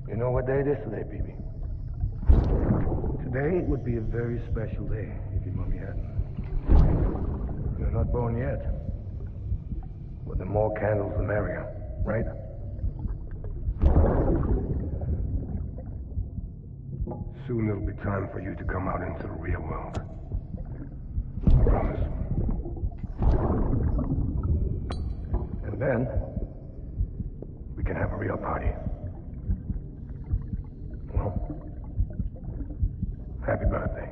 You know what day it is today, BB? Today would be a very special day if your mommy hadn't. You're not born yet. But the more candles, the merrier, right? Soon it'll be time for you to come out into the real world. I promise. And then, we can have a real party. Well, happy birthday.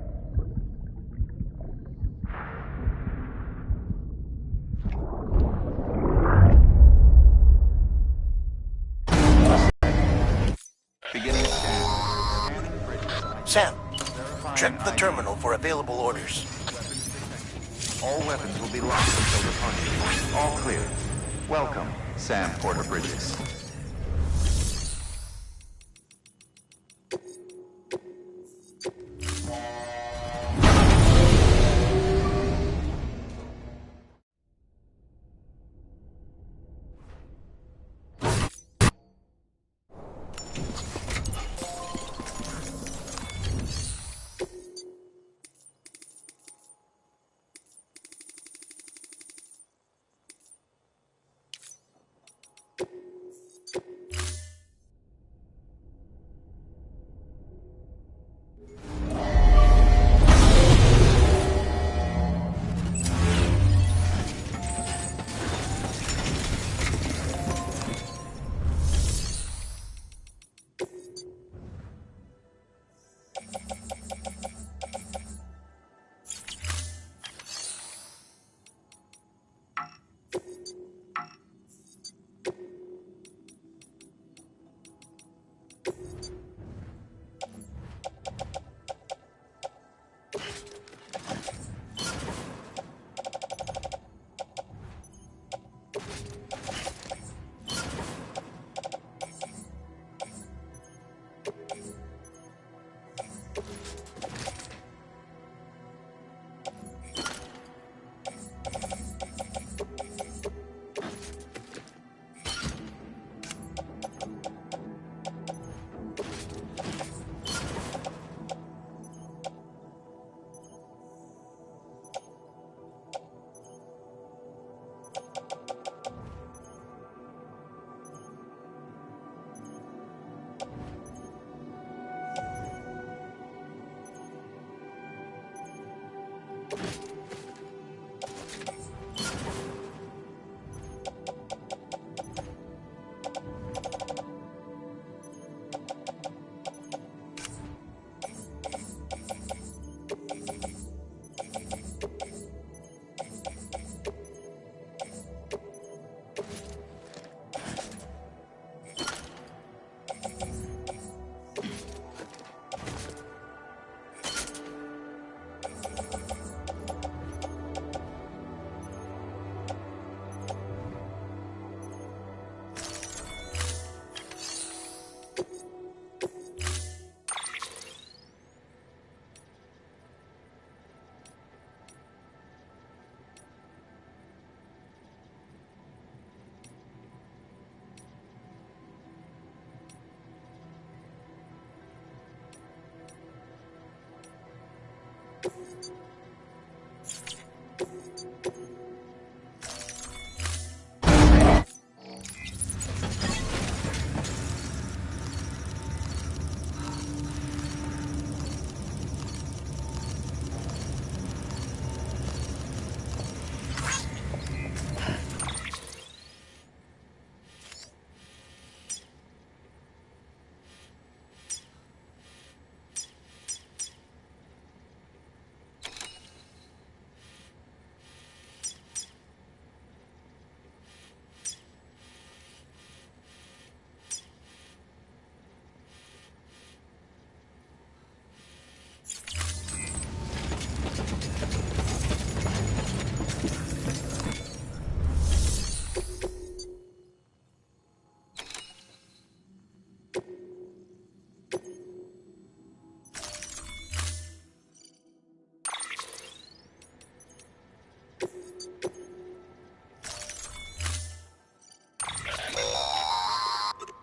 Beginning scan. Sam, check the terminal for available orders. All weapons will be locked until departure. All clear. Welcome, Sam Porter Bridges.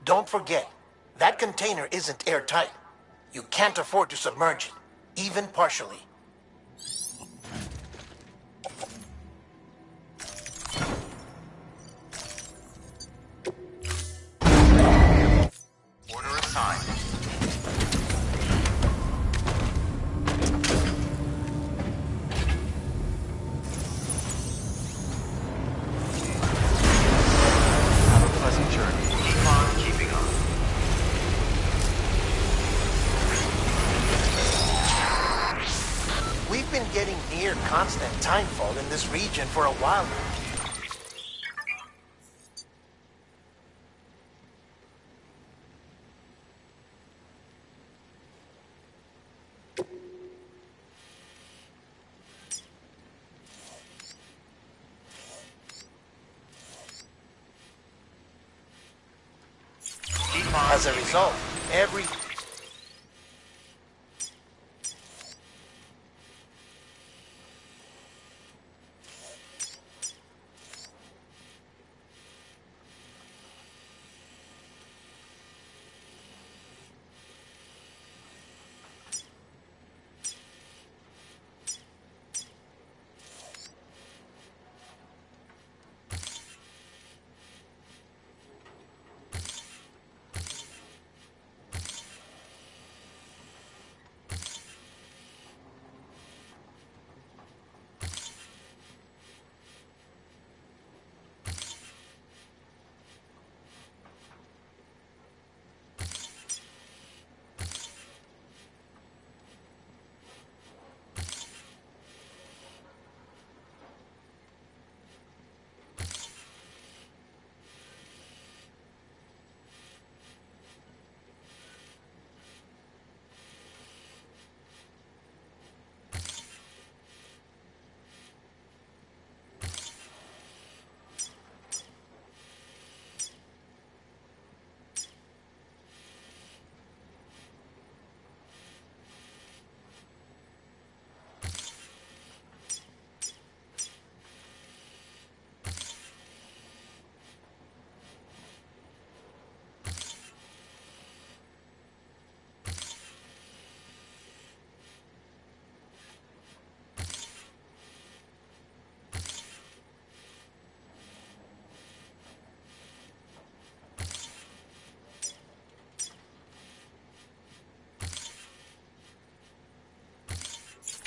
Don't forget, That container isn't airtight. You can't afford to submerge it, even partially. Order assigned. Have a pleasant journey. Keep on keeping up. We've been getting near constant timefall in this region for a while now. As a result, every...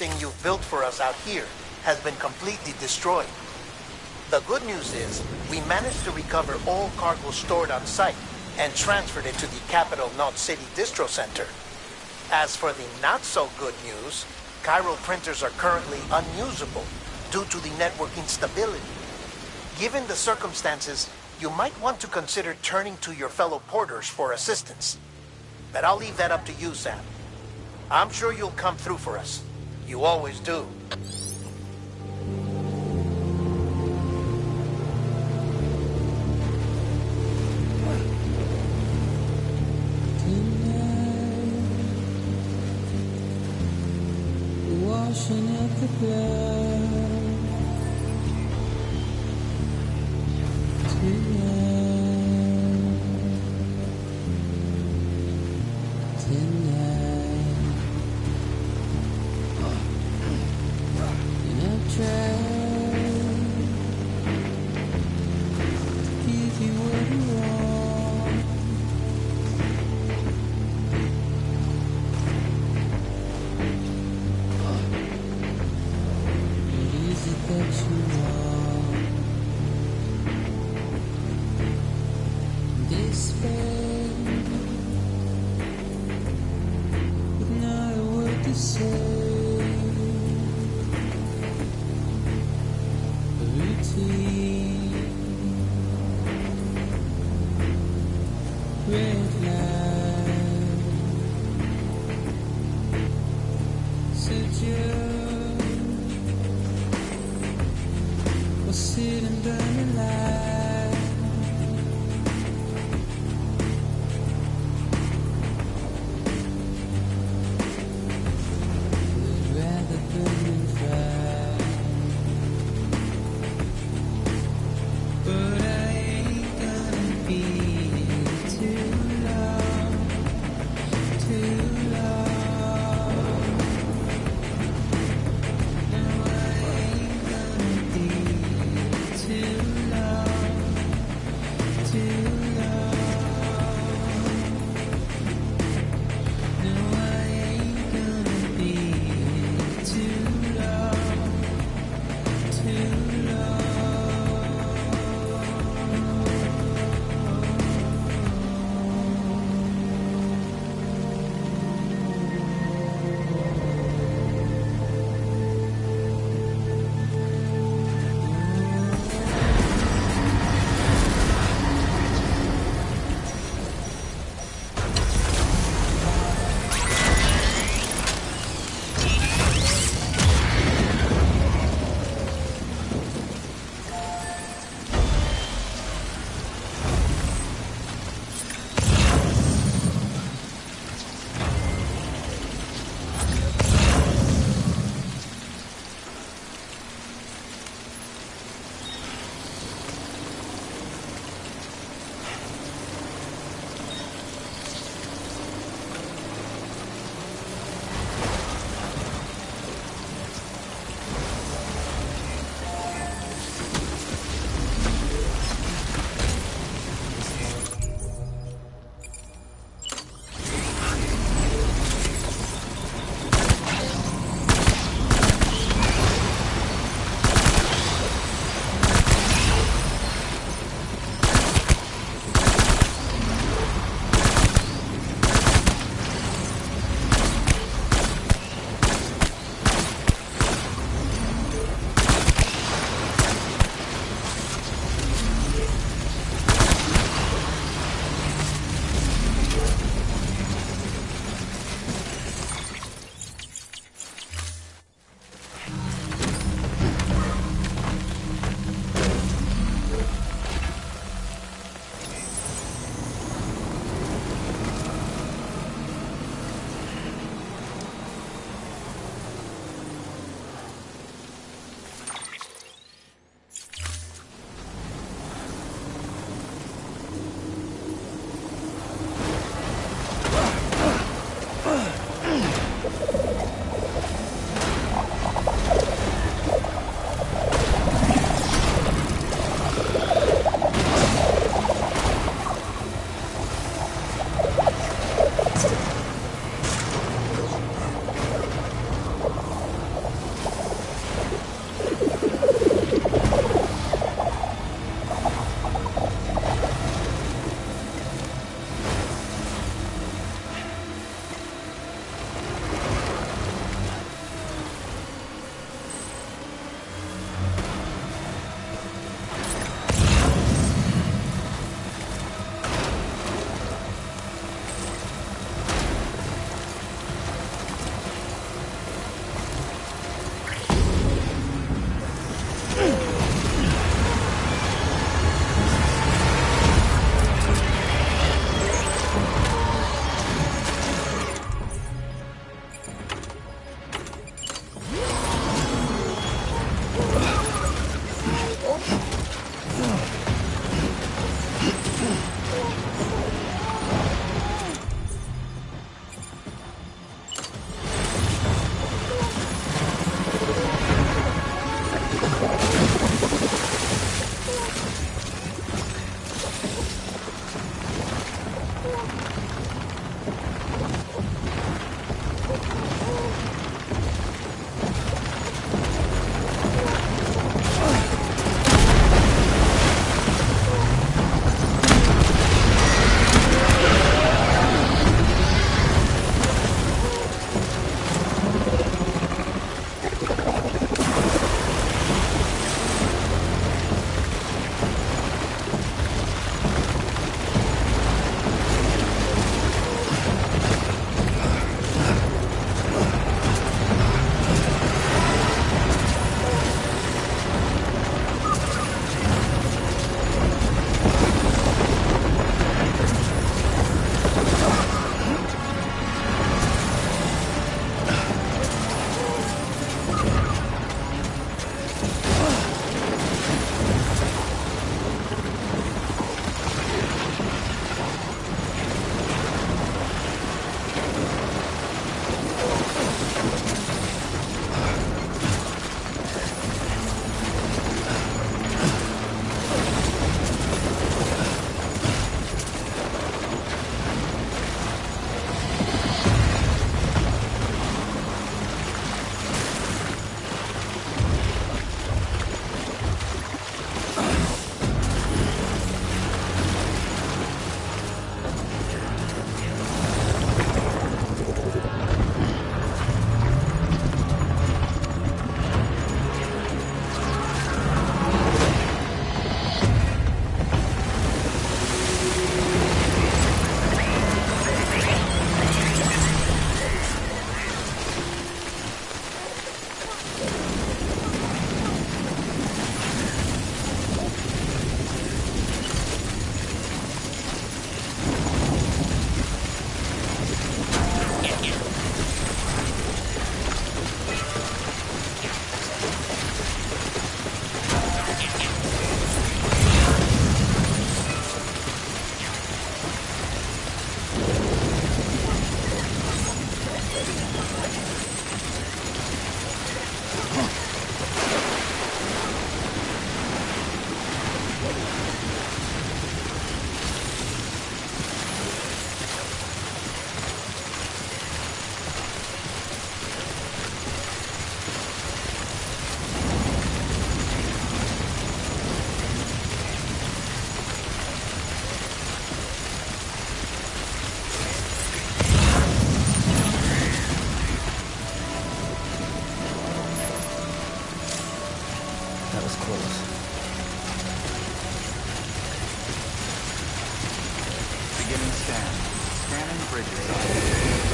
Everything you've built for us out here has been completely destroyed. The good news is, we managed to recover all cargo stored on site and transferred it to the Capital Knot City Distro Center. As for the not-so-good news, chiral printers are currently unusable due to the network instability. Given the circumstances, you might want to consider turning to your fellow porters for assistance. But I'll leave that up to you, Sam. I'm sure you'll come through for us. You always do. Washing up the blood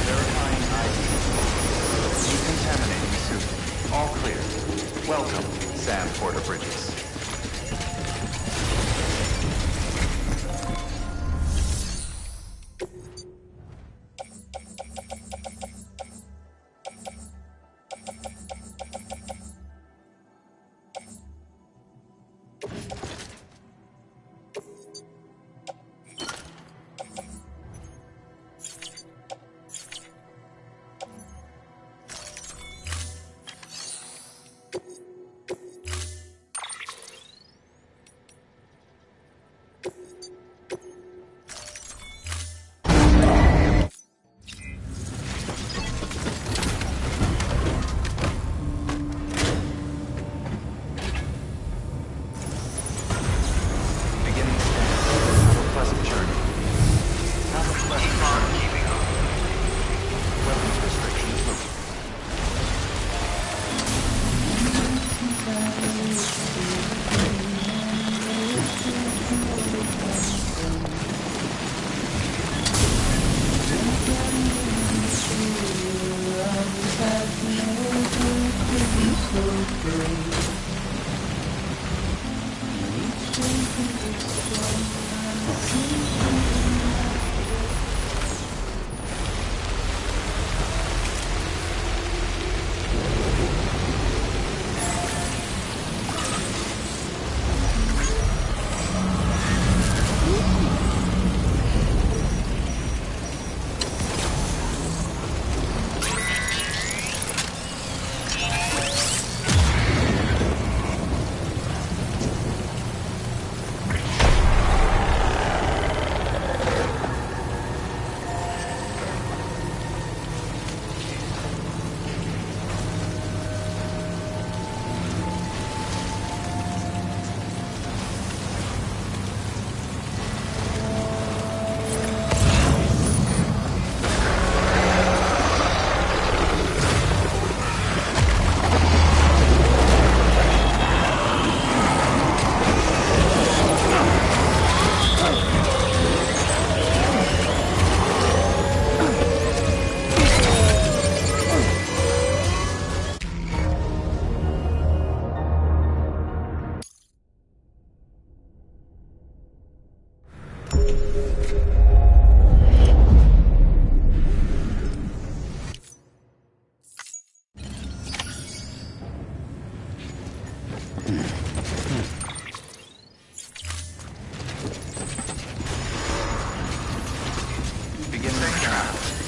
Verifying ID. Decontaminating suit. All clear. Welcome, Sam Porter Bridges.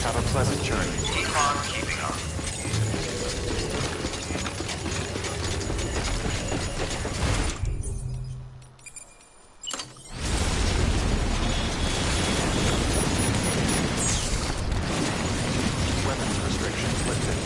Have a pleasant journey. Keep on keeping on. Weapons restrictions lifted.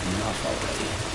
Enough already.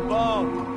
bone.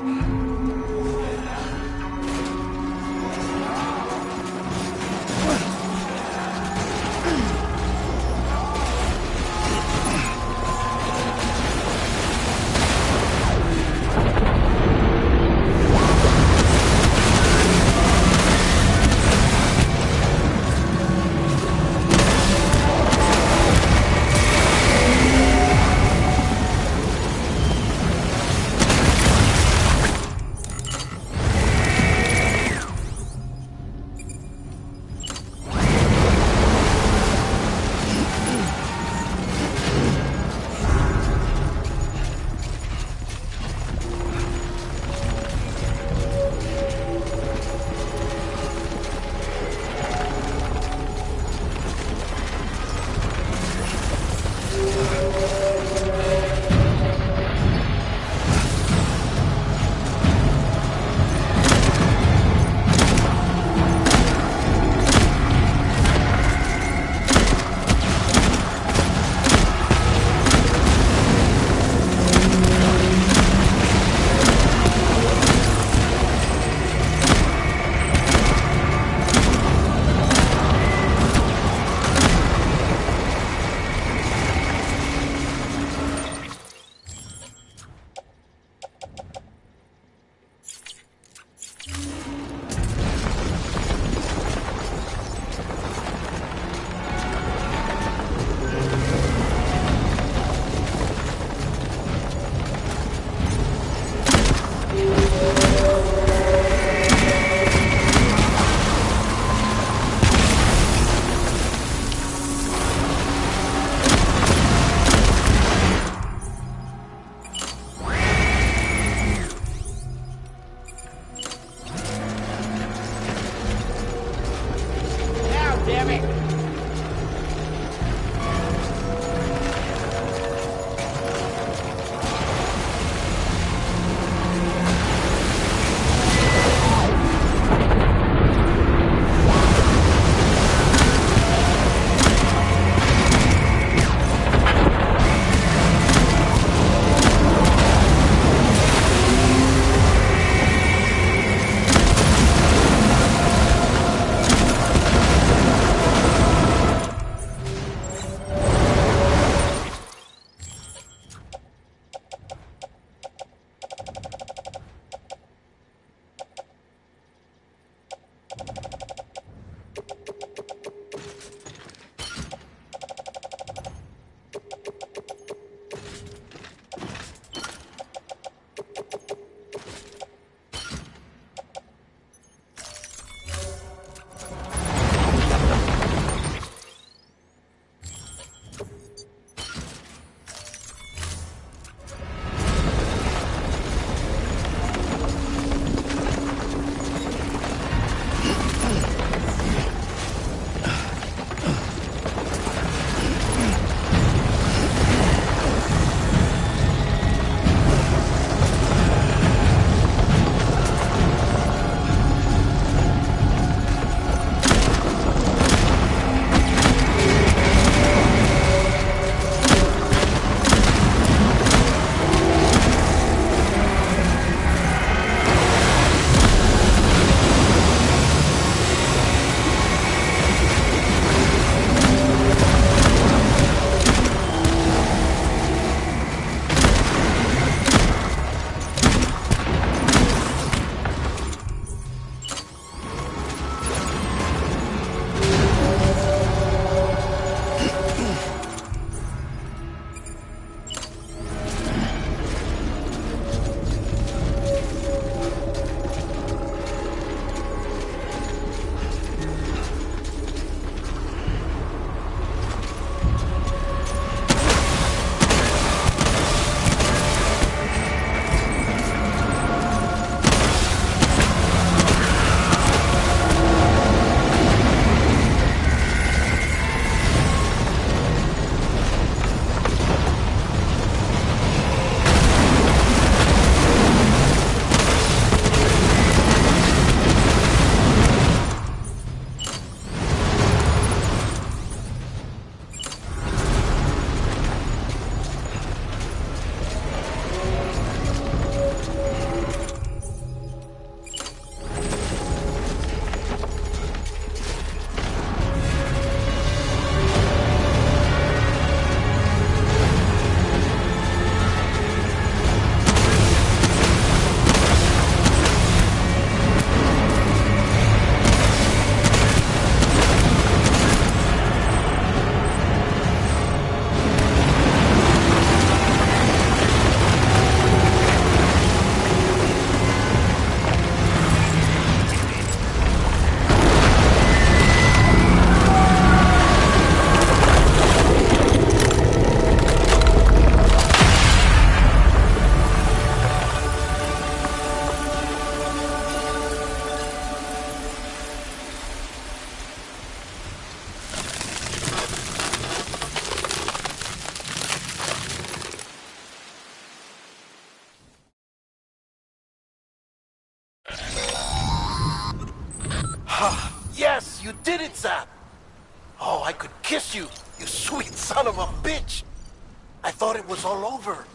did it, Sam! Oh, I could kiss you, you sweet son of a bitch! I thought it was all over.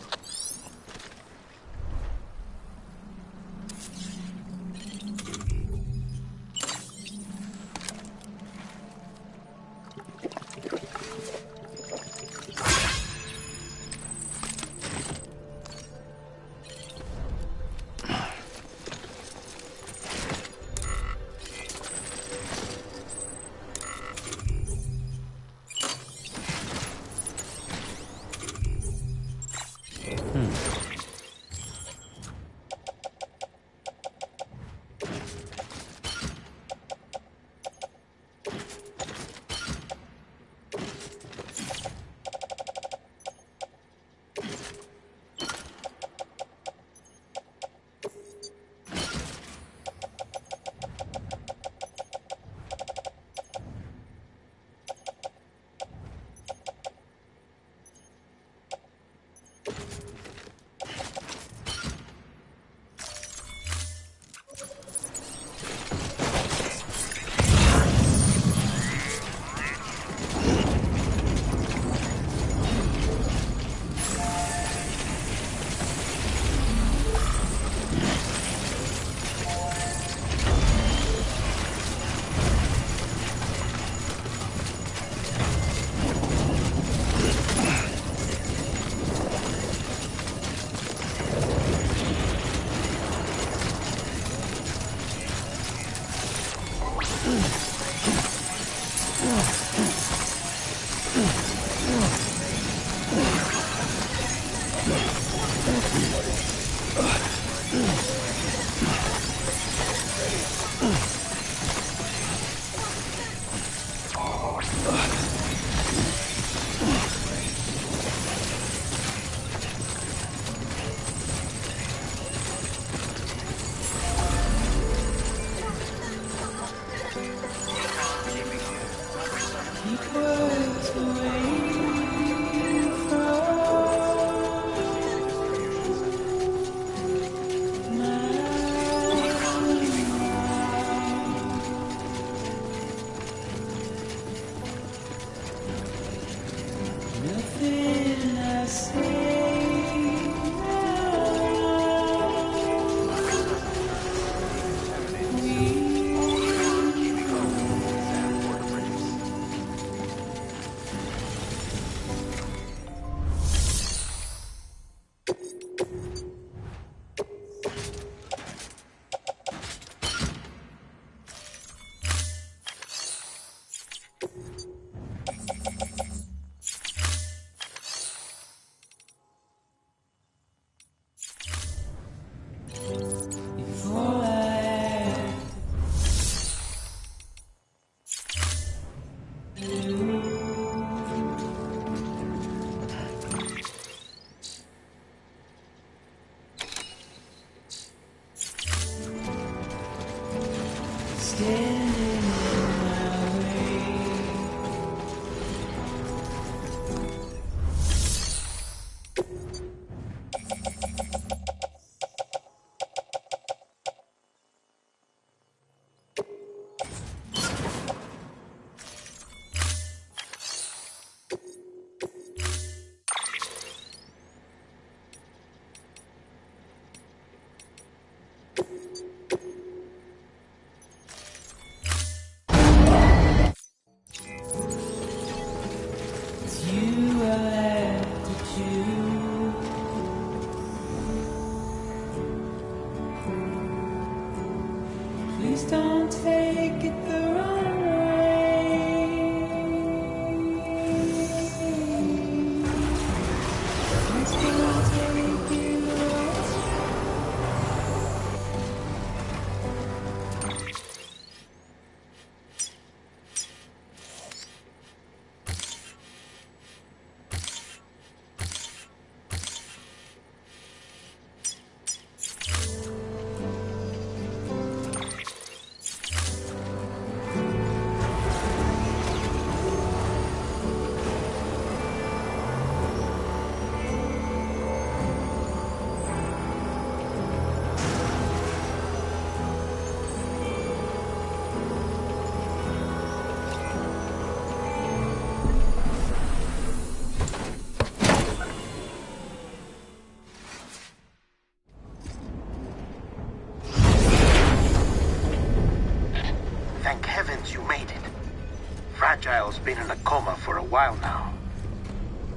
coma for a while now.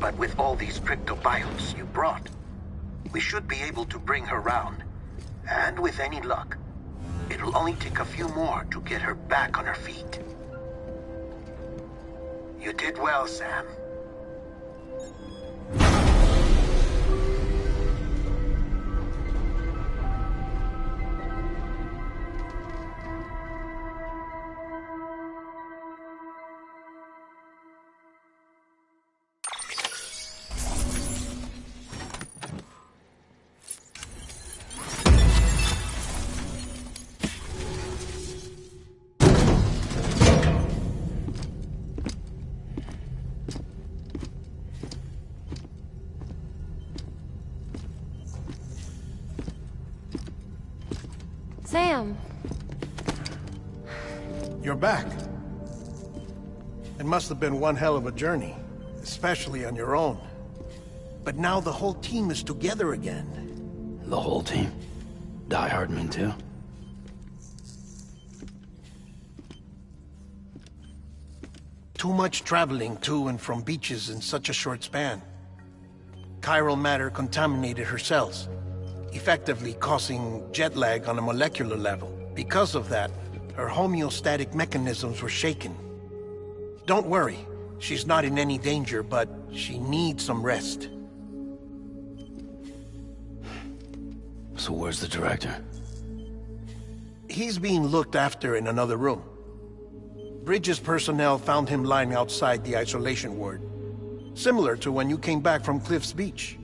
But with all these cryptobiotes you brought, we should be able to bring her round. And with any luck, it'll only take a few more to get her back on her feet. You did well, Sam. Sam! You're back. It must have been one hell of a journey, especially on your own. But now the whole team is together again. The whole team? Die Hardman too? Too much traveling to and from beaches in such a short span. Chiral matter contaminated her cells, effectively causing jet lag on a molecular level. Because of that, her homeostatic mechanisms were shaken. Don't worry, she's not in any danger, but she needs some rest. So where's the director? He's being looked after in another room. Bridges personnel found him lying outside the isolation ward. Similar to when you came back from Cliff's Beach.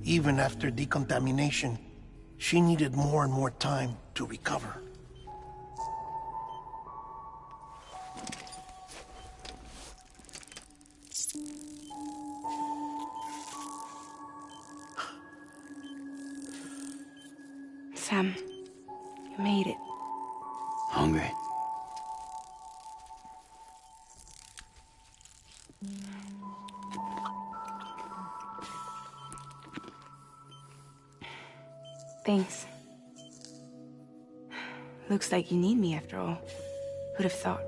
Even after decontamination, she needed more and more time to recover. Sam, you made it. Hungry? Thanks. Looks like you need me after all. Who'd have thought?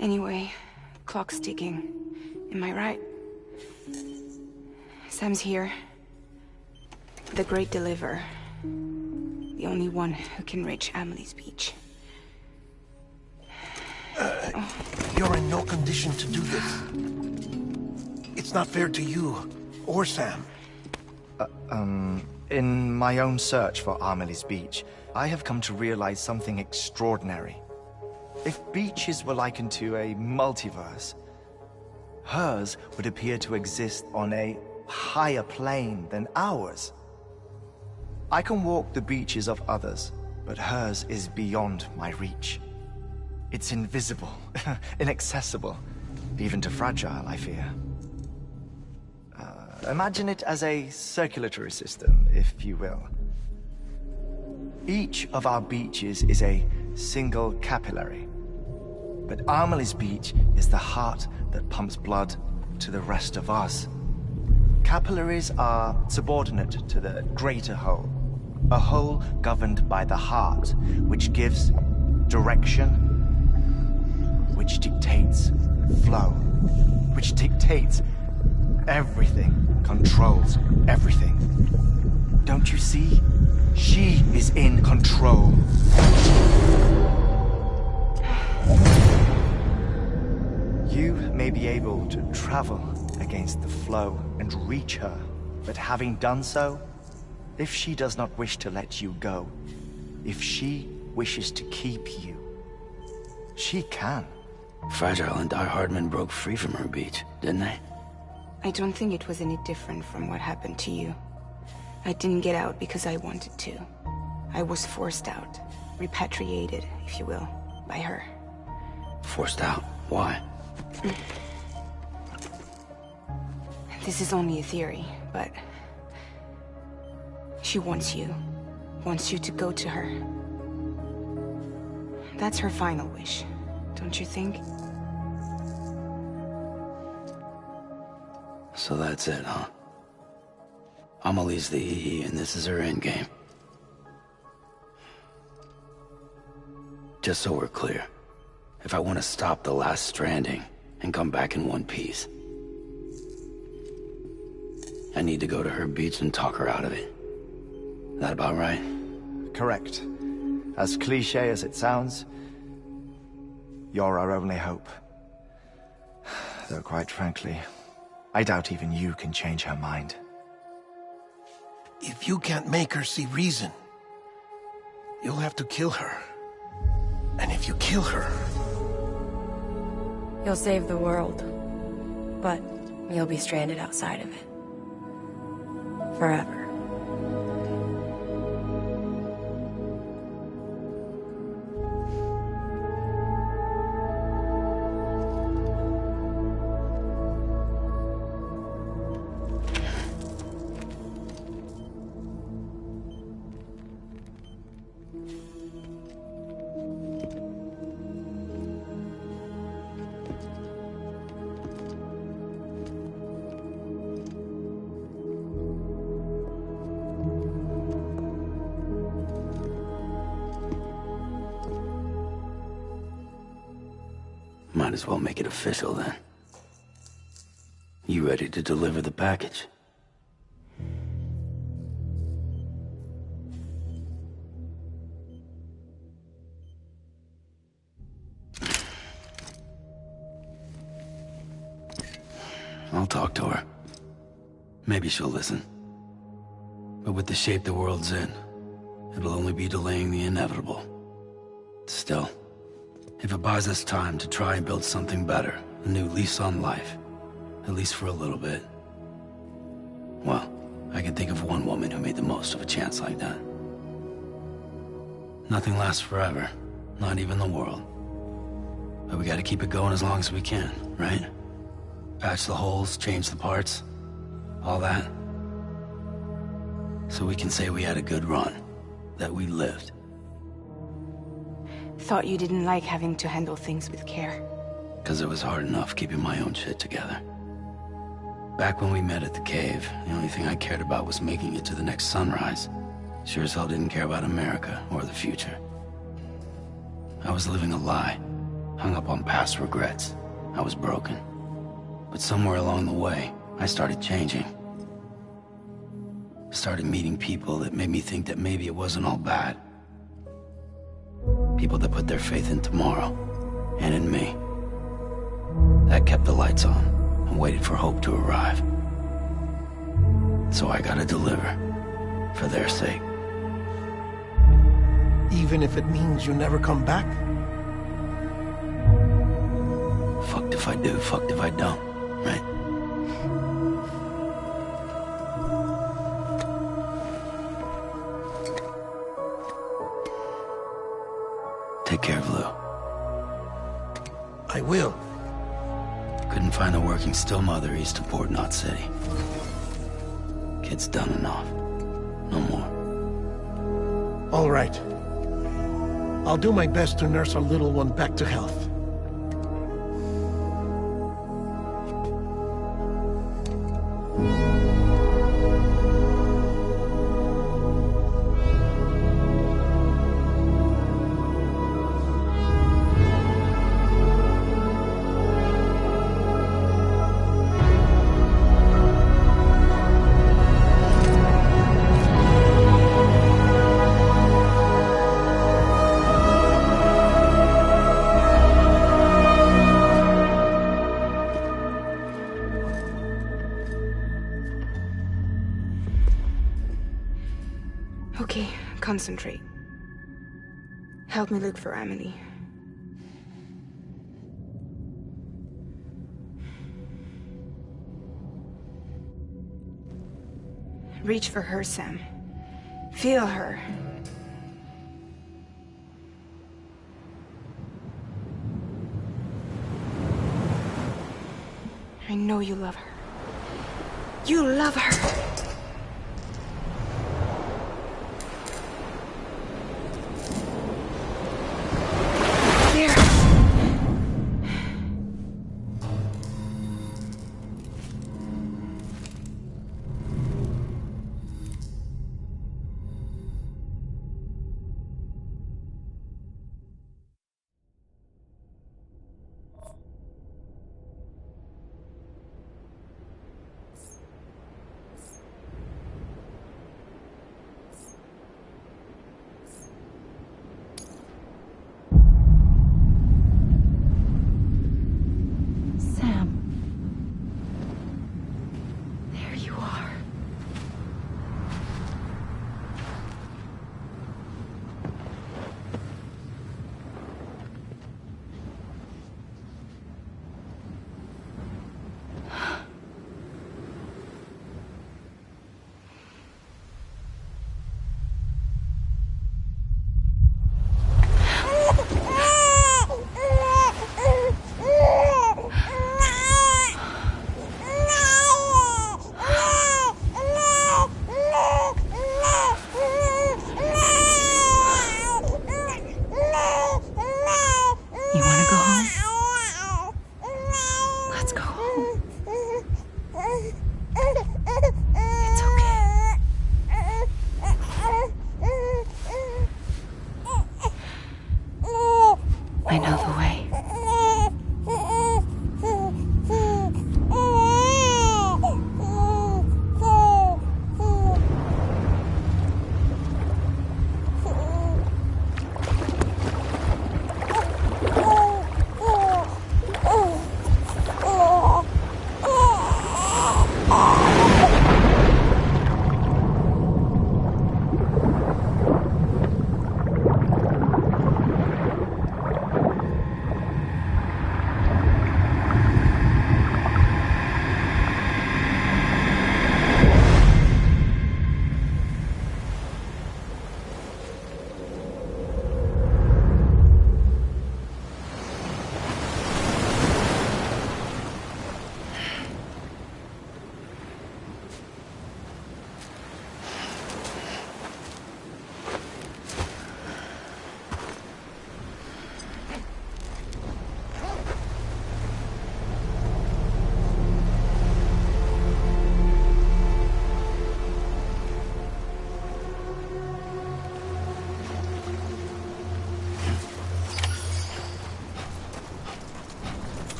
Anyway, clock's ticking. Am I right? Sam's here. The Great Deliverer. The only one who can reach Amelie's Beach. You're in no condition to do this. It's not fair to you, or Sam. In my own search for Amelie's Beach, I have come to realize something extraordinary. If beaches were likened to a multiverse, hers would appear to exist on a higher plane than ours. I can walk the beaches of others, but hers is beyond my reach. It's invisible, inaccessible, even to fragile, I fear. Imagine it as a circulatory system, if you will. Each of our beaches is a single capillary. But Amelie's Beach is the heart that pumps blood to the rest of us. Capillaries are subordinate to the greater whole. A whole governed by the heart, which gives direction, which dictates flow, which dictates everything, controls everything. Don't you see? She is in control. You may be able to travel against the flow and reach her, but having done so, if she does not wish to let you go, if she wishes to keep you, she can. Fragile and Die Hardman broke free from her beach, didn't they? I don't think it was any different from what happened to you. I didn't get out because I wanted to. I was forced out. Repatriated, if you will, by her. Forced out? Why? This is only a theory, but... she wants you. Wants you to go to her. That's her final wish. don't you think? So that's it, huh? Amelie's the EE, and this is her endgame. Just so we're clear, if I want to stop the last stranding and come back in one piece, I need to go to her beach and talk her out of it. That about right? Correct. As cliché as it sounds, you're our only hope. Though quite frankly, I doubt even you can change her mind. If you can't make her see reason, you'll have to kill her. And if you kill her... You'll save the world, but you'll be stranded outside of it. Forever. Might as well make it official then. You ready to deliver the package? I'll talk to her. Maybe she'll listen. But with the shape the world's in, it'll only be delaying the inevitable. Still, if it buys us time to try and build something better, a new lease on life, at least for a little bit, well, I can think of one woman who made the most of a chance like that. Nothing lasts forever, not even the world. But we gotta keep it going as long as we can, right? Patch the holes, change the parts, all that. So we can say we had a good run, that we lived. Thought you didn't like having to handle things with care. 'Cause it was hard enough keeping my own shit together. Back when we met at the cave, the only thing I cared about was making it to the next sunrise. Sure as hell didn't care about America or the future. I was living a lie, hung up on past regrets. I was broken. But somewhere along the way, I started changing. Started meeting people that made me think that maybe it wasn't all bad. People that put their faith in tomorrow, and in me. That kept the lights on, and waited for hope to arrive. So I gotta deliver, for their sake. Even if it means you never come back? Fucked if I do, fucked if I don't, right? Take care of Lou. I will. Couldn't find a working still mother east of Port Knot City. Kid's done enough. No more. All right. I'll do my best to nurse our little one back to health. Okay, concentrate. Help me look for Emily. Reach for her, Sam. Feel her. I know you love her. You love her! There.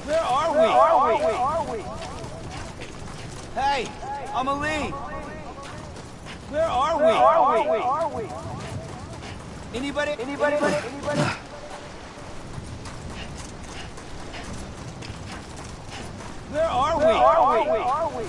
Where are we? Hey, Amelie! Where are we? Anybody? Where are we?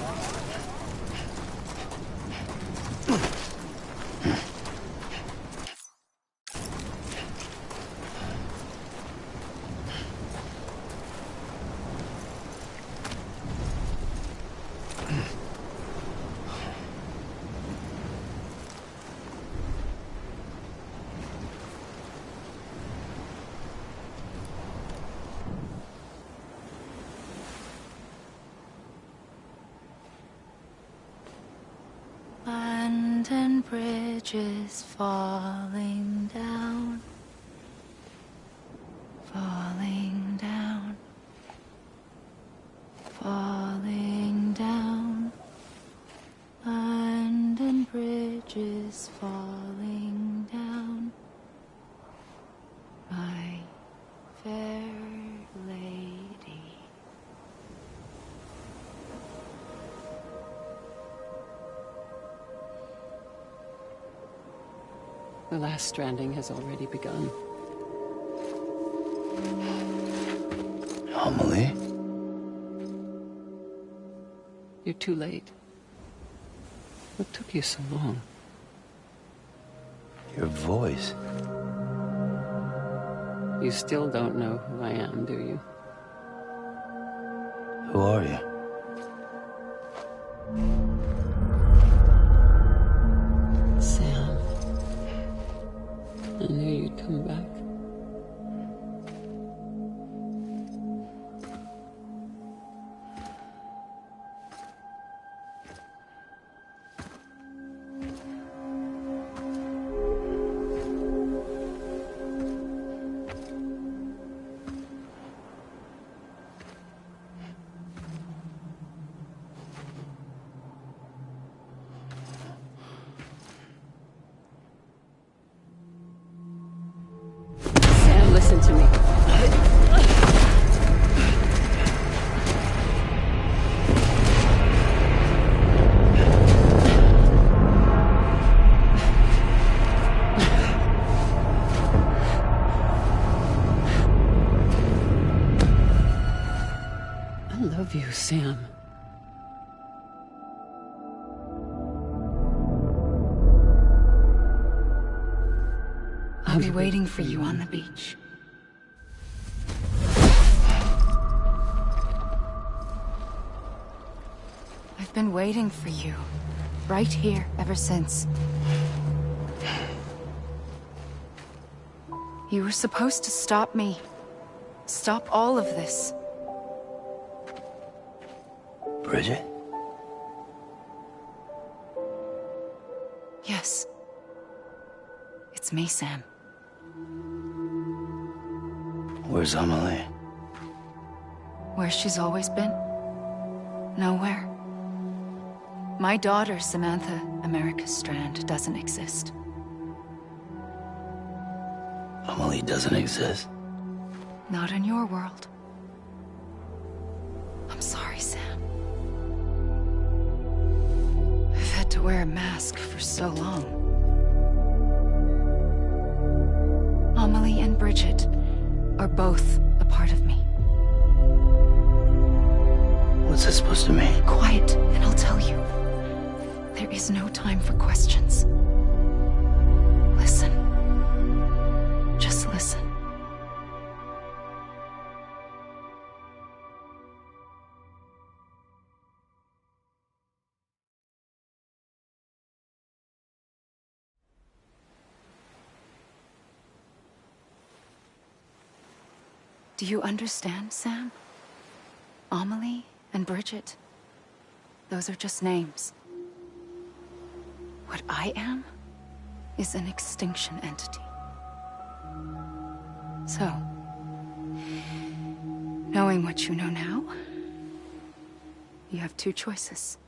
London Bridge is falling down, falling down, falling down. London Bridge is falling down, my fair lady. The last stranding has already begun. Amelie? You're too late. What took you so long? Your voice. You still don't know who I am, do you? Who are you? Sam. I knew you'd come back. Listen to me. I love you, Sam. I'll be waiting for you on the beach. I've been waiting for you, right here, ever since. You were supposed to stop me. Stop all of this. Bridget? Yes. It's me, Sam. Where's Amelie? Where she's always been. Nowhere. My daughter, Samantha America Strand, doesn't exist. Amelie doesn't exist? Not in your world. I'm sorry, Sam. I've had to wear a mask for so long. Amelie and Bridget are both a part of me. What's that supposed to mean? Quiet, and I'll tell you. There is no time for questions. Listen. Just listen. Do you understand, Sam? Amelie and Bridget, those are just names. What I am is an extinction entity. So, knowing what you know now, you have two choices.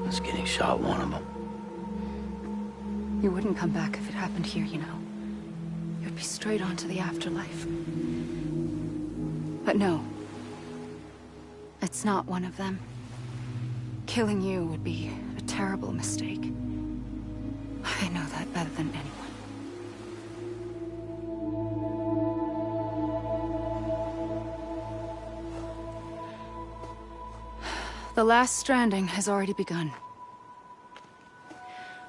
Was getting shot one of them. You wouldn't come back if it happened here, you know. would be straight on to the afterlife. But no. It's not one of them. Killing you would be a terrible mistake. I know that better than anyone. The last stranding has already begun.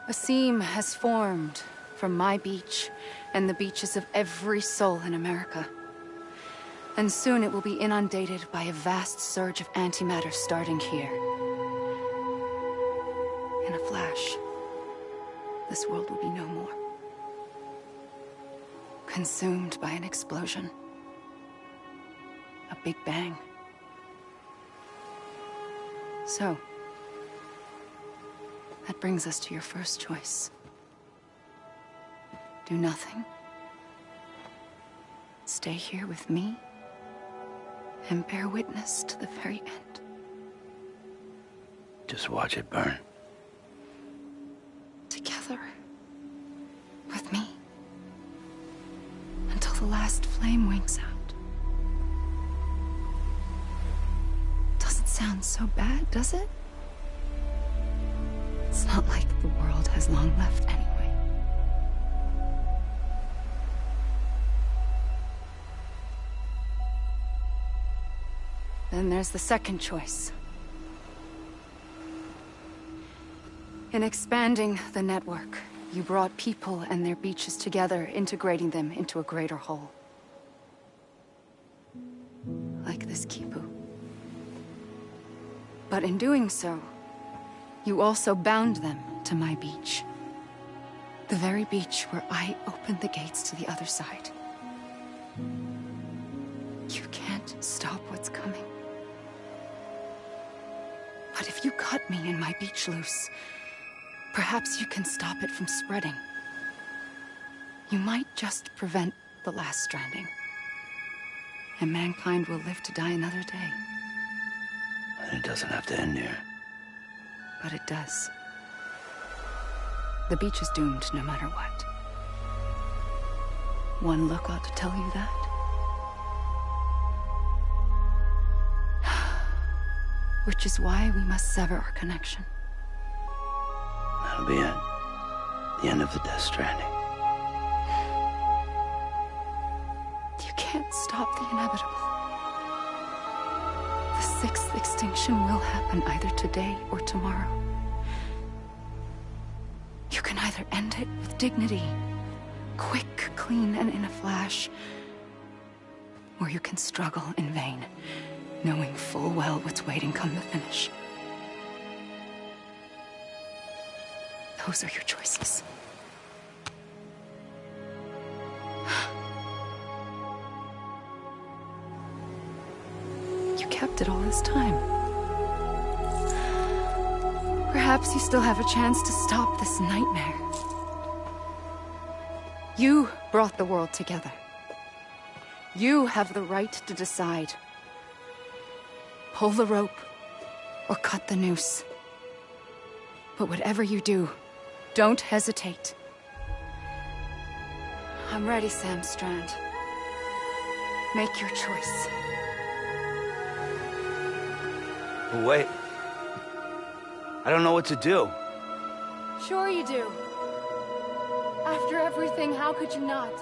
A seam has formed from my beach and the beaches of every soul in America. And soon it will be inundated by a vast surge of antimatter starting here. In a flash, this world will be no more. Consumed by an explosion. A big bang. So, that brings us to your first choice. Do nothing. Stay here with me, and bear witness to the very end. Just watch it burn. Together. With me. Until the last flame winks out. Doesn't sound so bad, does it? It's not like the world has long left anyway. Then there's the second choice. In expanding the network, you brought people and their beaches together, integrating them into a greater whole. Like this Kipu. But in doing so, you also bound them to my beach. The very beach where I opened the gates to the other side. You can't stop what's coming. But if you cut me and my beach loose, perhaps you can stop it from spreading. You might just prevent the last stranding. And mankind will live to die another day. And it doesn't have to end here. But it does. The beach is doomed no matter what. One look ought to tell you that. Which is why we must sever our connection. That'll be it. The end of the Death Stranding. You can't stop the inevitable. The sixth extinction will happen either today or tomorrow. You can either end it with dignity, quick, clean, and in a flash, or you can struggle in vain, knowing full well what's waiting come the finish. Those are your choices. You kept it all this time. Perhaps you still have a chance to stop this nightmare. You brought the world together. You have the right to decide. Pull the rope, or cut the noose. But whatever you do, don't hesitate. I'm ready, Sam Strand. Make your choice. But wait. I don't know what to do. Sure you do. After everything, how could you not?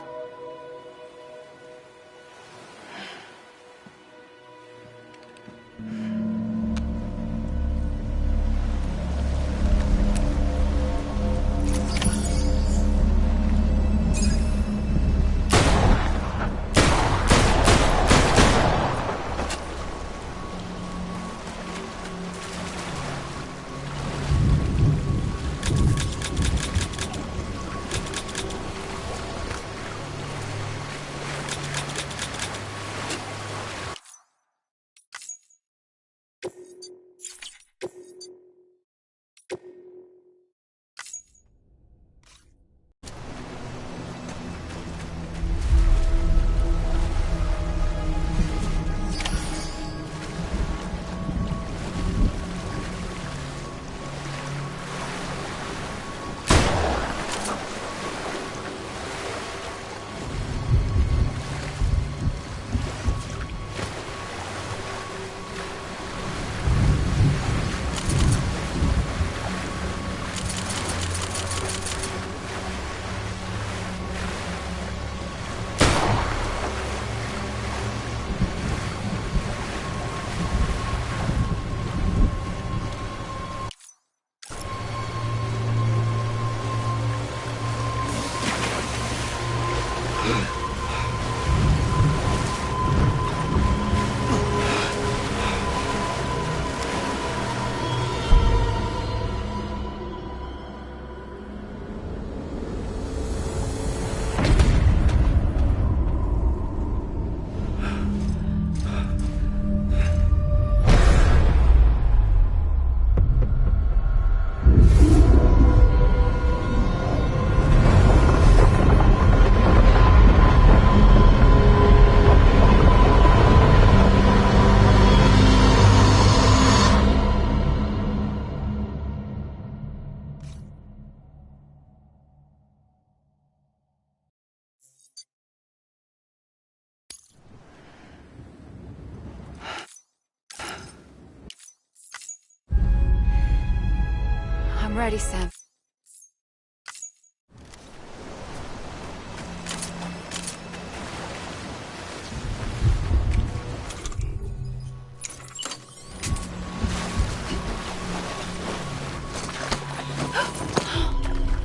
I'm ready, Sam.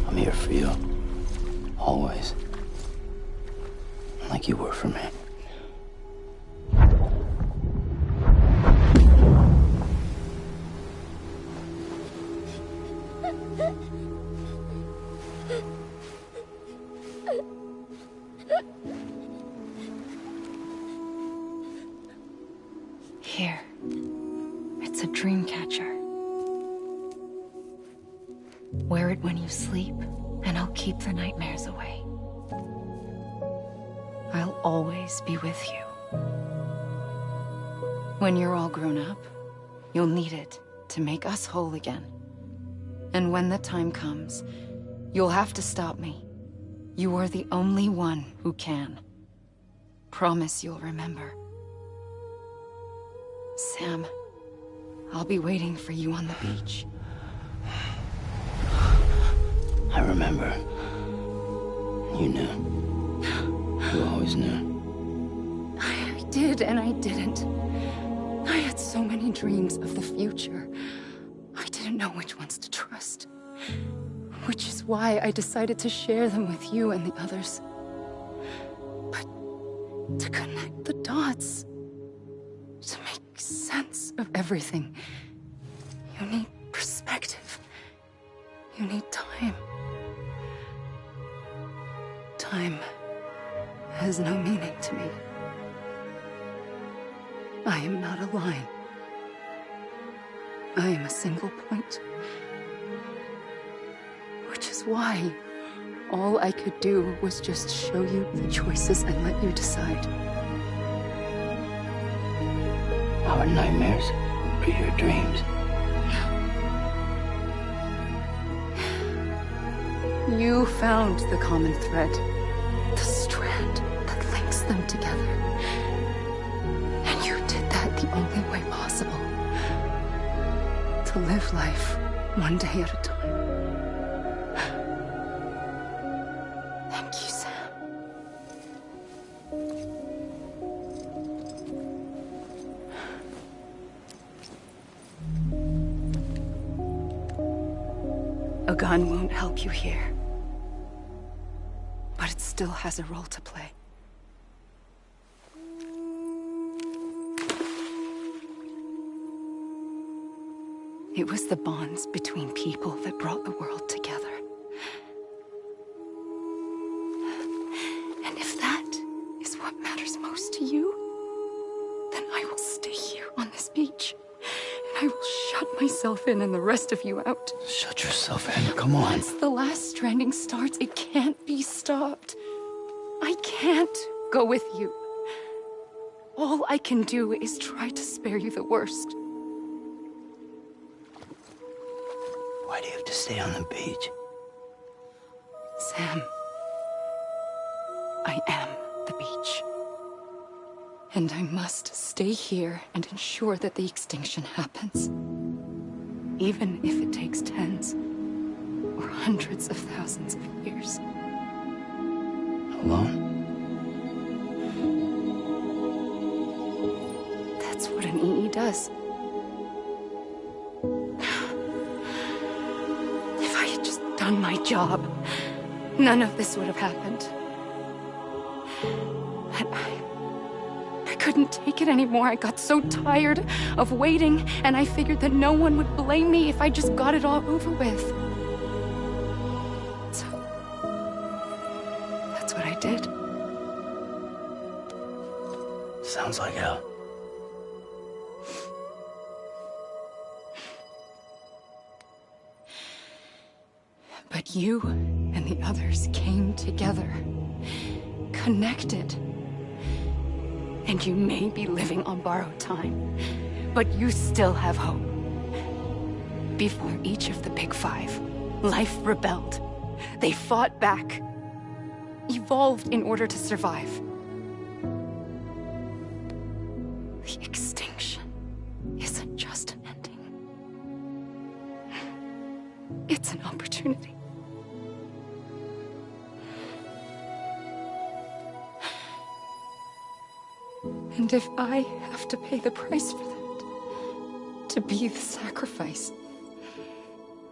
I'm here for you. Always. Like you were for me. Here. It's a dream catcher. Wear it when you sleep, and I'll keep the nightmares away. I'll always be with you. When you're all grown up, you'll need it to make us whole again. And when the time comes, you'll have to stop me. You are the only one who can. Promise you'll remember. Sam, I'll be waiting for you on the beach. I remember. You knew. You always knew. I did and I didn't. I had so many dreams of the future. I didn't know which ones to trust. Which is why I decided to share them with you and the others. But to connect the dots, to make sense of everything, you need perspective. You need time. Time has no meaning to me. I am not a line. I am a single point. Which is why all I could do was just show you the choices and let you decide. Our nightmares are your dreams. You found the common thread, the strand that links them together. And you did that the only way possible. To live life one day at a time. Thank you, Sam. A gun won't help you here. But it still has a role to play. It was the bonds between people that brought the world together. And if that is what matters most to you, then I will stay here on this beach. And I will shut myself in and the rest of you out. Shut yourself in, come on. Once the last stranding starts, it can't be stopped. I can't go with you. All I can do is try to spare you the worst. Why do you have to stay on the beach? Sam, I am the beach. And I must stay here and ensure that the extinction happens. Even if it takes tens or hundreds of thousands of years. Alone? That's what an EE does. If I had just done my job, none of this would have happened. But I couldn't take it anymore. I got so tired of waiting, and I figured that no one would blame me if I just got it all over with. So, that's what I did. Sounds like hell. But you and the others came together, connected. And you may be living on borrowed time, but you still have hope. Before each of the Big Five, life rebelled. They fought back, evolved in order to survive. The extinction isn't just an ending. It's an opportunity. And if I have to pay the price for that, to be the sacrifice,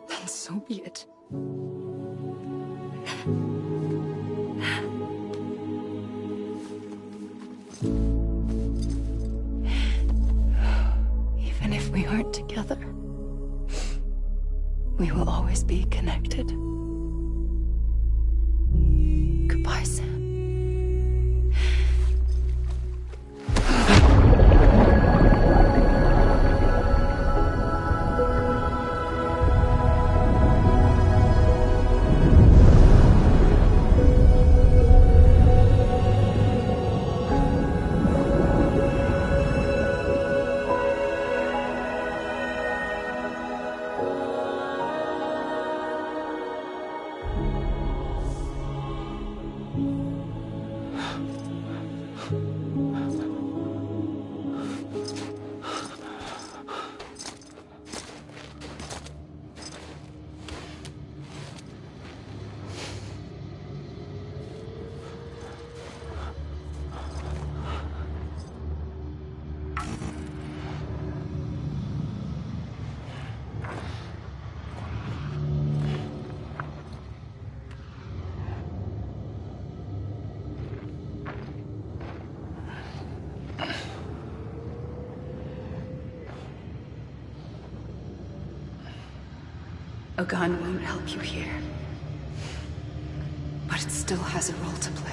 then so be it. Even if we aren't together, we will always be connected. Goodbye, Sam. A gun won't help you here, but it still has a role to play.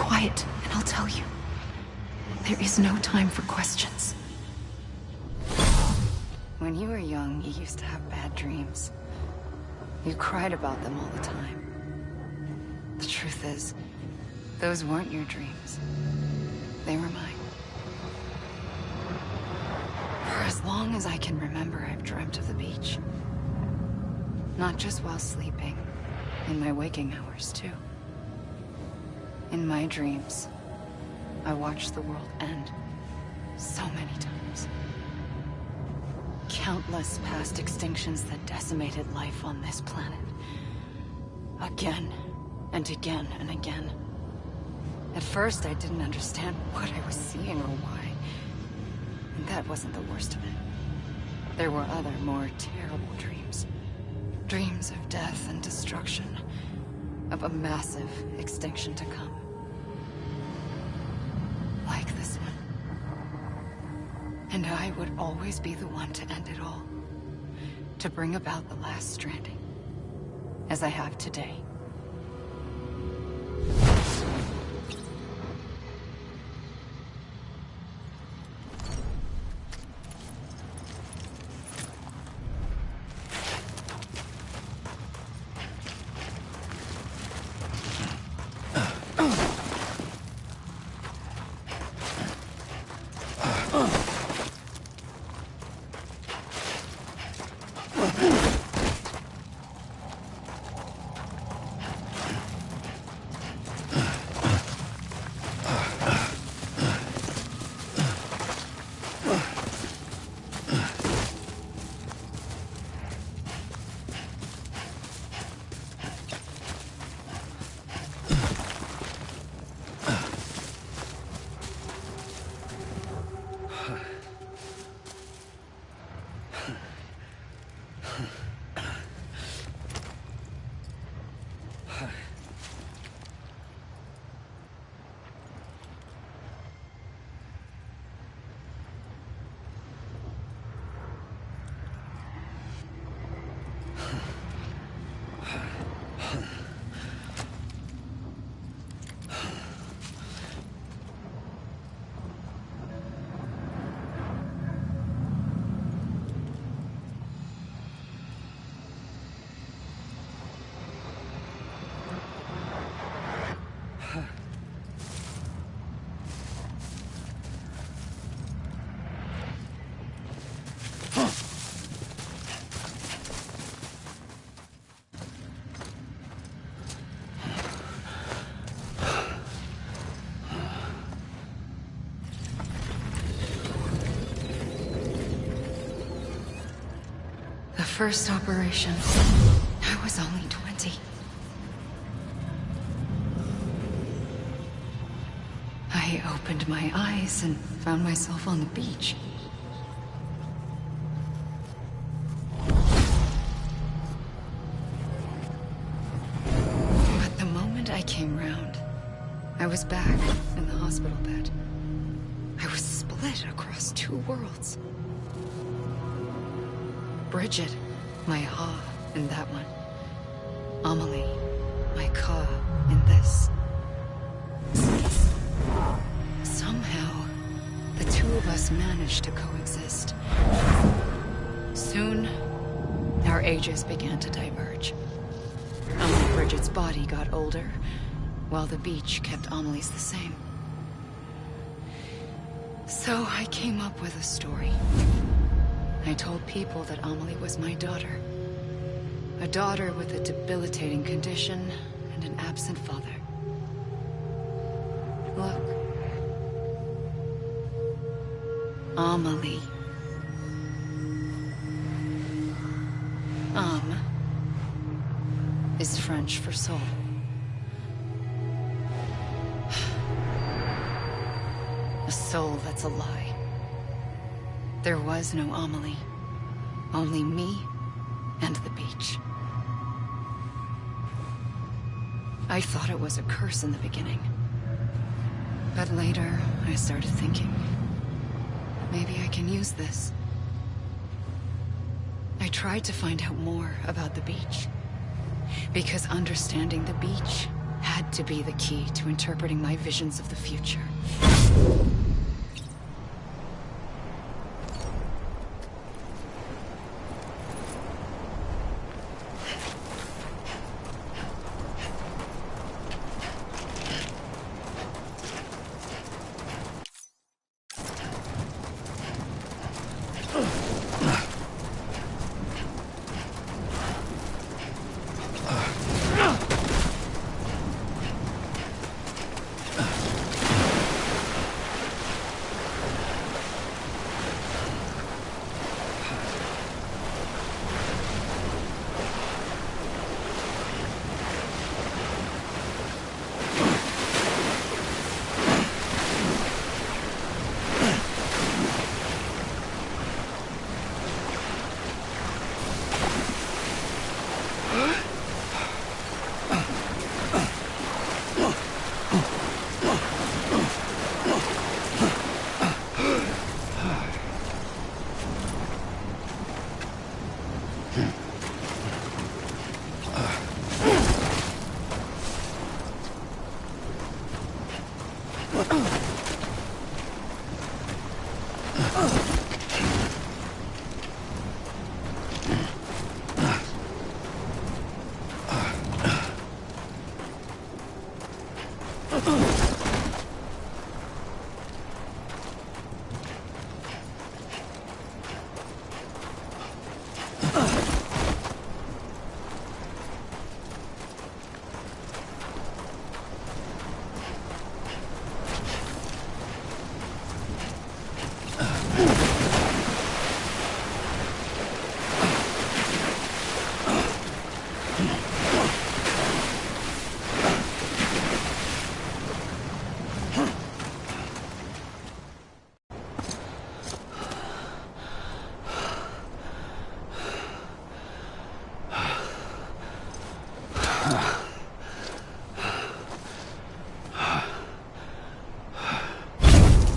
quiet, and I'll tell you. There is no time for questions. When you were young, you used to have bad dreams. You cried about them all the time. The truth is, those weren't your dreams. They were mine. For as long as I can remember, I've dreamt of the beach. Not just while sleeping, in my waking hours, too. In my dreams, I watched the world end so many times. Countless past extinctions that decimated life on this planet. Again, and again, and again. At first, I didn't understand what I was seeing or why. And that wasn't the worst of it. There were other, more terrible dreams. Dreams of death and destruction. Of a massive extinction to come. Like this one. And I would always be the one to end it all. To bring about the last stranding. As I have today. First operation, I was only 20. I opened my eyes and found myself on the beach. But the moment I came round, I was back in the hospital bed. I was split across two worlds. Bridget, my Ha in that one. Amelie, my Ka in this. Somehow, the two of us managed to coexist. Soon, our ages began to diverge. Only Bridget's body got older, while the beach kept Amelie's the same. So I came up with a story. I told people that Amelie was my daughter. A daughter with a debilitating condition and an absent father. Look. Amelie. Âme is French for soul. A soul that's a lie. There was no Amelie. Only me and the beach. I thought it was a curse in the beginning. But later, I started thinking, maybe I can use this. I tried to find out more about the beach. Because understanding the beach had to be the key to interpreting my visions of the future.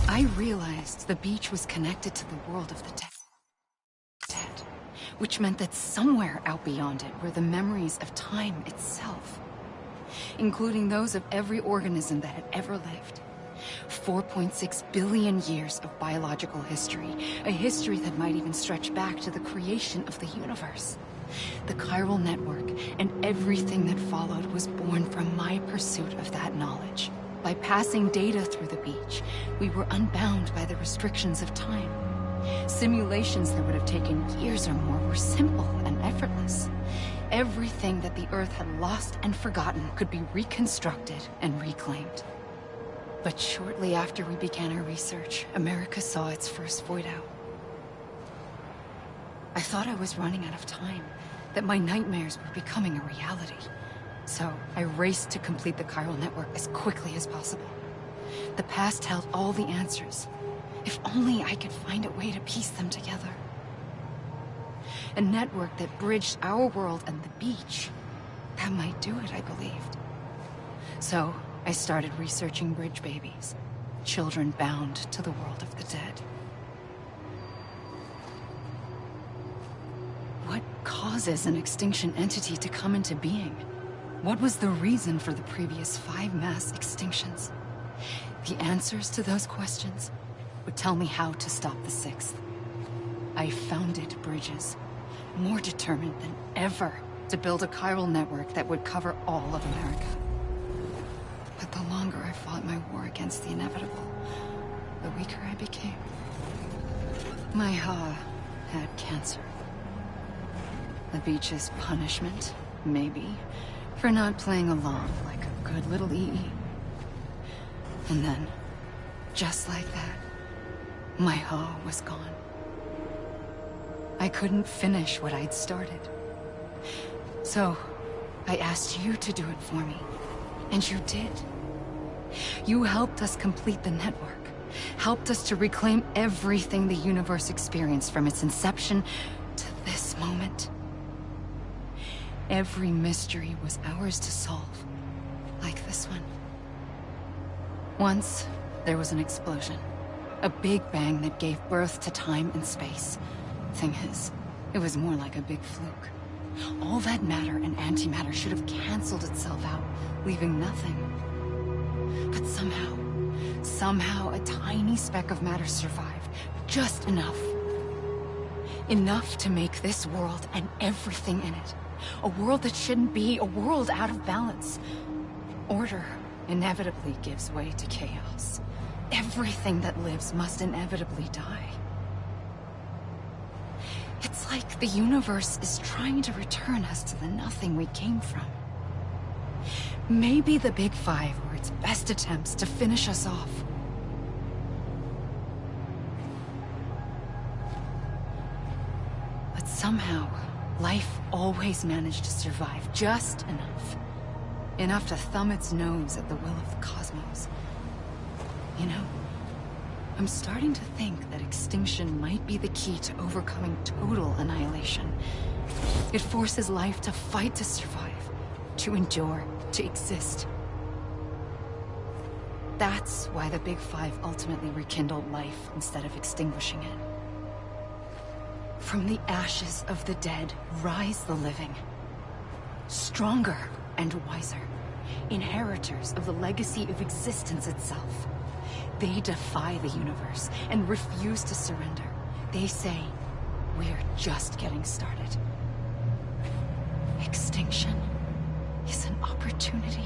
I realized the beach was connected to the world of the dead, which meant that somewhere out beyond it were the memories of time itself, including those of every organism that had ever lived. 4.6 billion years of biological history, a history that might even stretch back to the creation of the universe. The chiral network and everything that followed was born from my pursuit of that knowledge. By passing data through the beach, we were unbound by the restrictions of time. Simulations that would have taken years or more were simple and effortless. Everything that the Earth had lost and forgotten could be reconstructed and reclaimed. But shortly after we began our research, America saw its first void out. I thought I was running out of time, that my nightmares were becoming a reality. So I raced to complete the chiral network as quickly as possible. The past held all the answers. If only I could find a way to piece them together. A network that bridged our world and the beach. That might do it, I believed. So I started researching bridge babies, children bound to the world of the dead. What causes an extinction entity to come into being? What was the reason for the previous 5 mass extinctions? The answers to those questions would tell me how to stop the 6th. I founded bridges, more determined than ever to build a chiral network that would cover all of America. But the longer I fought my war against the inevitable, the weaker I became. My Ha had cancer. The beach's punishment, maybe, for not playing along like a good little EE. And then, just like that, my Ha was gone. I couldn't finish what I'd started. So, I asked you to do it for me, and you did. You helped us complete the network, helped us to reclaim everything the universe experienced from its inception to this moment. Every mystery was ours to solve, like this one. Once, there was an explosion. A big bang that gave birth to time and space. Thing is, it was more like a big fluke. All that matter and antimatter should have canceled itself out, leaving nothing. But somehow a tiny speck of matter survived. Just enough. Enough to make this world and everything in it. A world that shouldn't be, a world out of balance. Order inevitably gives way to chaos. Everything that lives must inevitably die. It's like the universe is trying to return us to the nothing we came from. Maybe the Big Five were its best attempts to finish us off. But somehow, life always managed to survive just enough. Enough to thumb its nose at the will of the cosmos. You know, I'm starting to think that extinction might be the key to overcoming total annihilation. It forces life to fight to survive, to endure, to exist. That's why the Big Five ultimately rekindled life instead of extinguishing it. From the ashes of the dead rise the living. Stronger and wiser. Inheritors of the legacy of existence itself. They defy the universe and refuse to surrender. They say, we're just getting started. Extinction is an opportunity.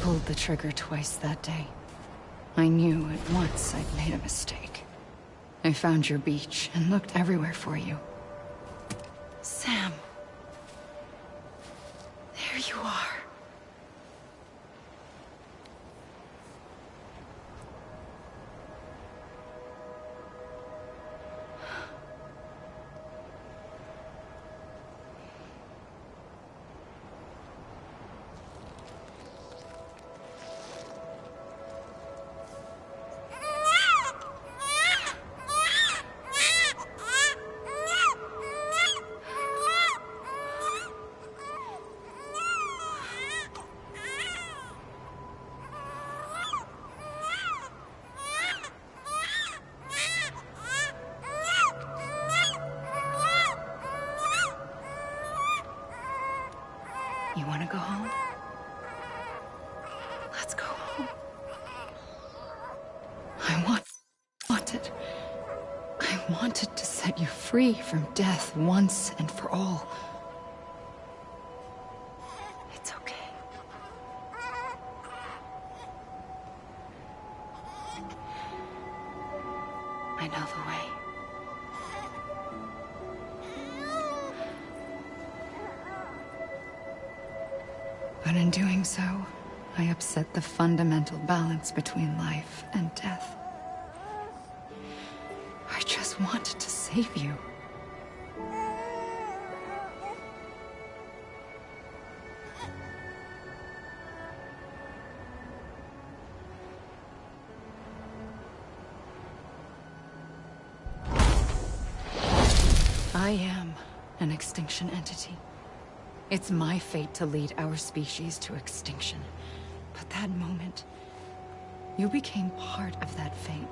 Pulled the trigger twice that day. I knew at once I'd made a mistake. I found your beach and looked everywhere for you. Sam. There you are. You want to go home? Let's go home. I wanted to set you free from death once and for all. It's okay. I know the way. But in doing so, I upset the fundamental balance between life and death. I just wanted to save you. I am an extinction entity. It's my fate to lead our species to extinction. But that moment, you became part of that fate.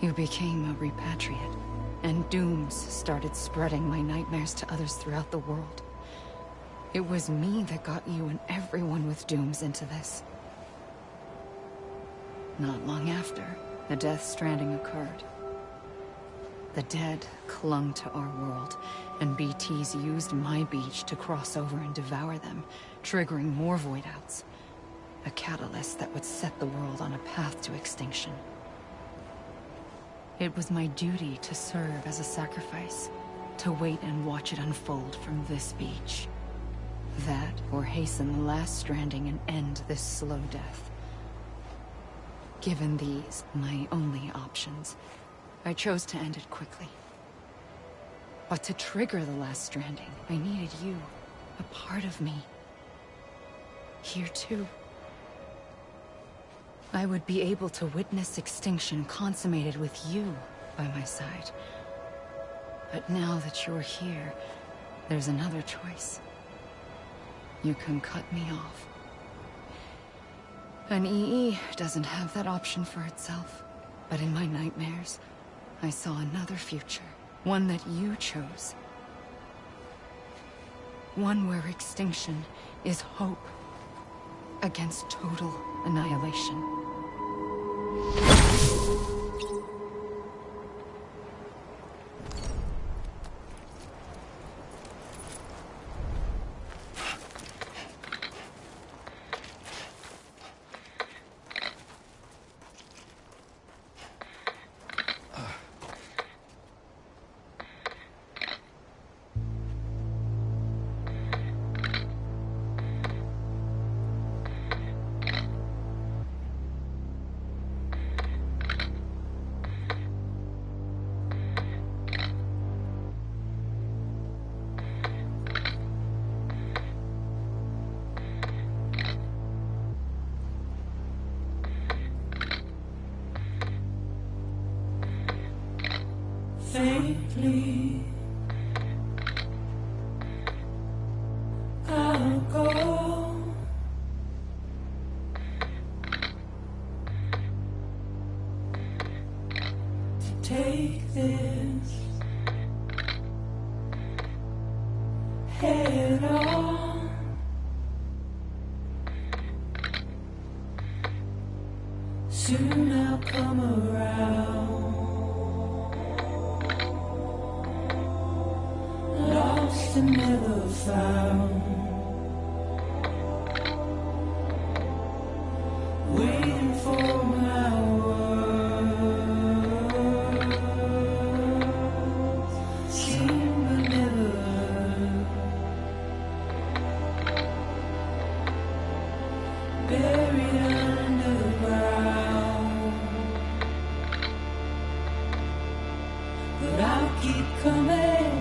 You became a repatriate, and dooms started spreading my nightmares to others throughout the world. It was me that got you and everyone with dooms into this. Not long after, the Death Stranding occurred. The dead clung to our world, and BTs used my beach to cross over and devour them, triggering more void-outs. A catalyst that would set the world on a path to extinction. It was my duty to serve as a sacrifice, to wait and watch it unfold from this beach. That, or hasten the last stranding and end this slow death. Given these, my only options, I chose to end it quickly. But to trigger the last stranding, I needed you, a part of me. Here too. I would be able to witness extinction consummated with you by my side. But now that you're here, there's another choice. You can cut me off. An EE doesn't have that option for itself. But in my nightmares, I saw another future. One that you chose. One where extinction is hope against total annihilation. Faintly, I'll go to take this head on. Soon I'll come around. Lost and never found, waiting for my words, seen but never heard, buried under the ground, but I'll keep coming.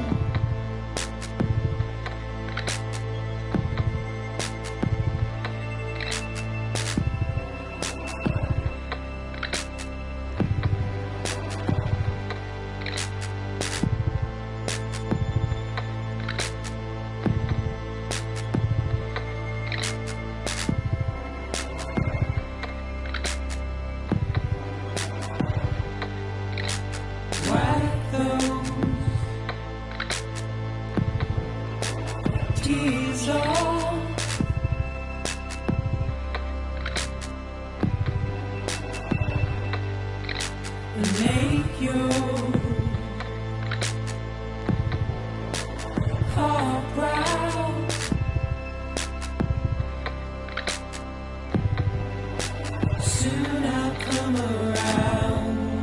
Tears off, and make your heart proud. Soon I'll come around.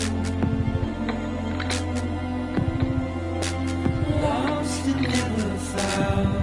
Lost and never found.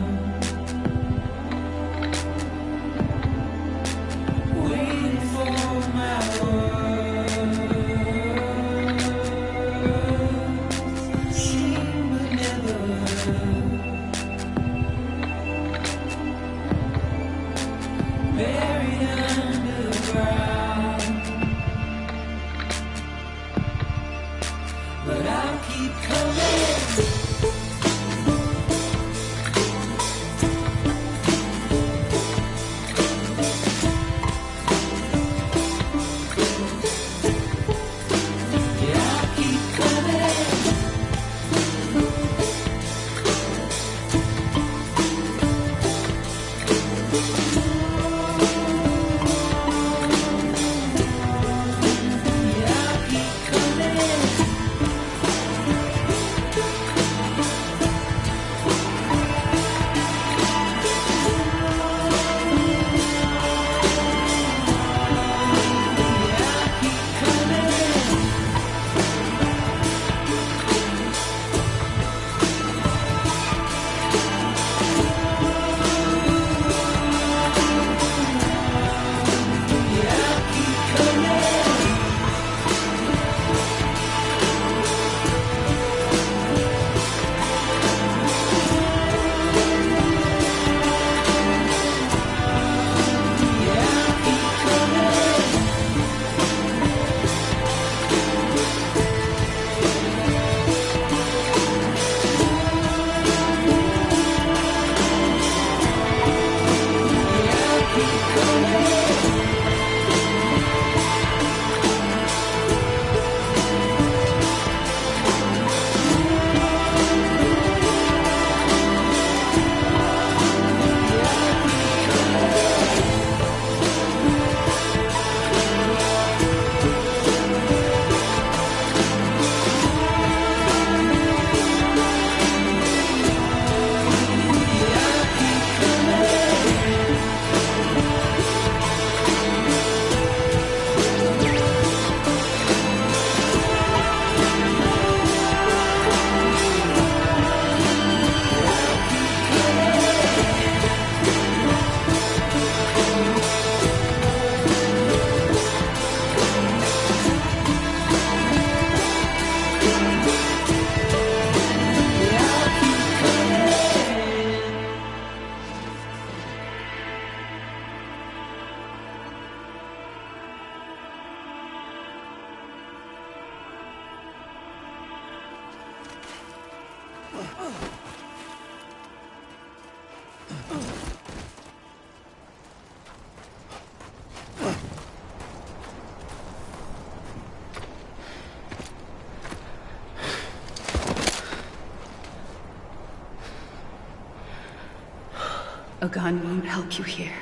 A gun won't help you here.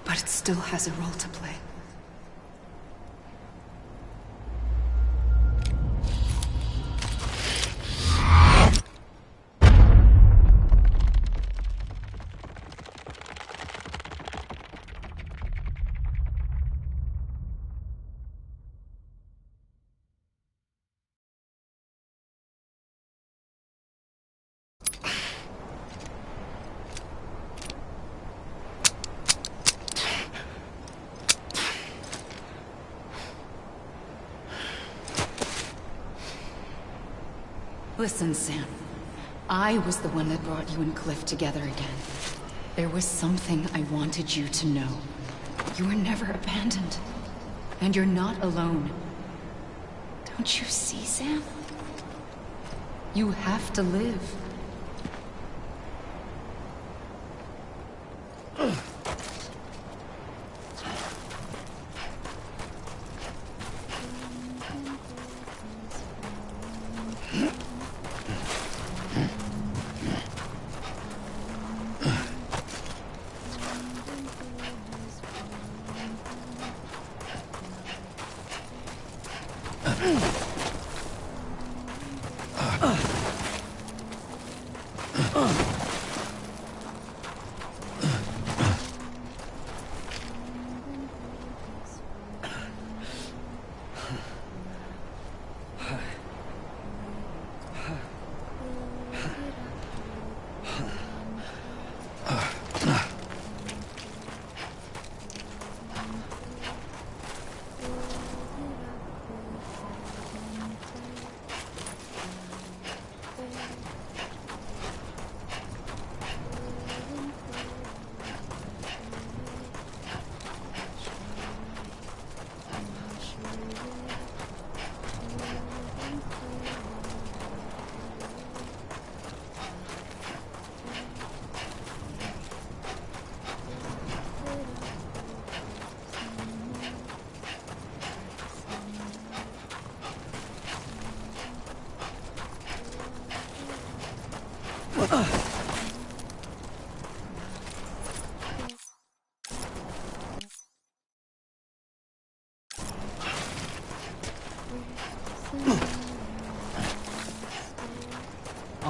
But it still has a role to play. Listen, Sam. I was the one that brought you and Cliff together again. There was something I wanted you to know. You were never abandoned. And you're not alone. Don't you see, Sam? You have to live.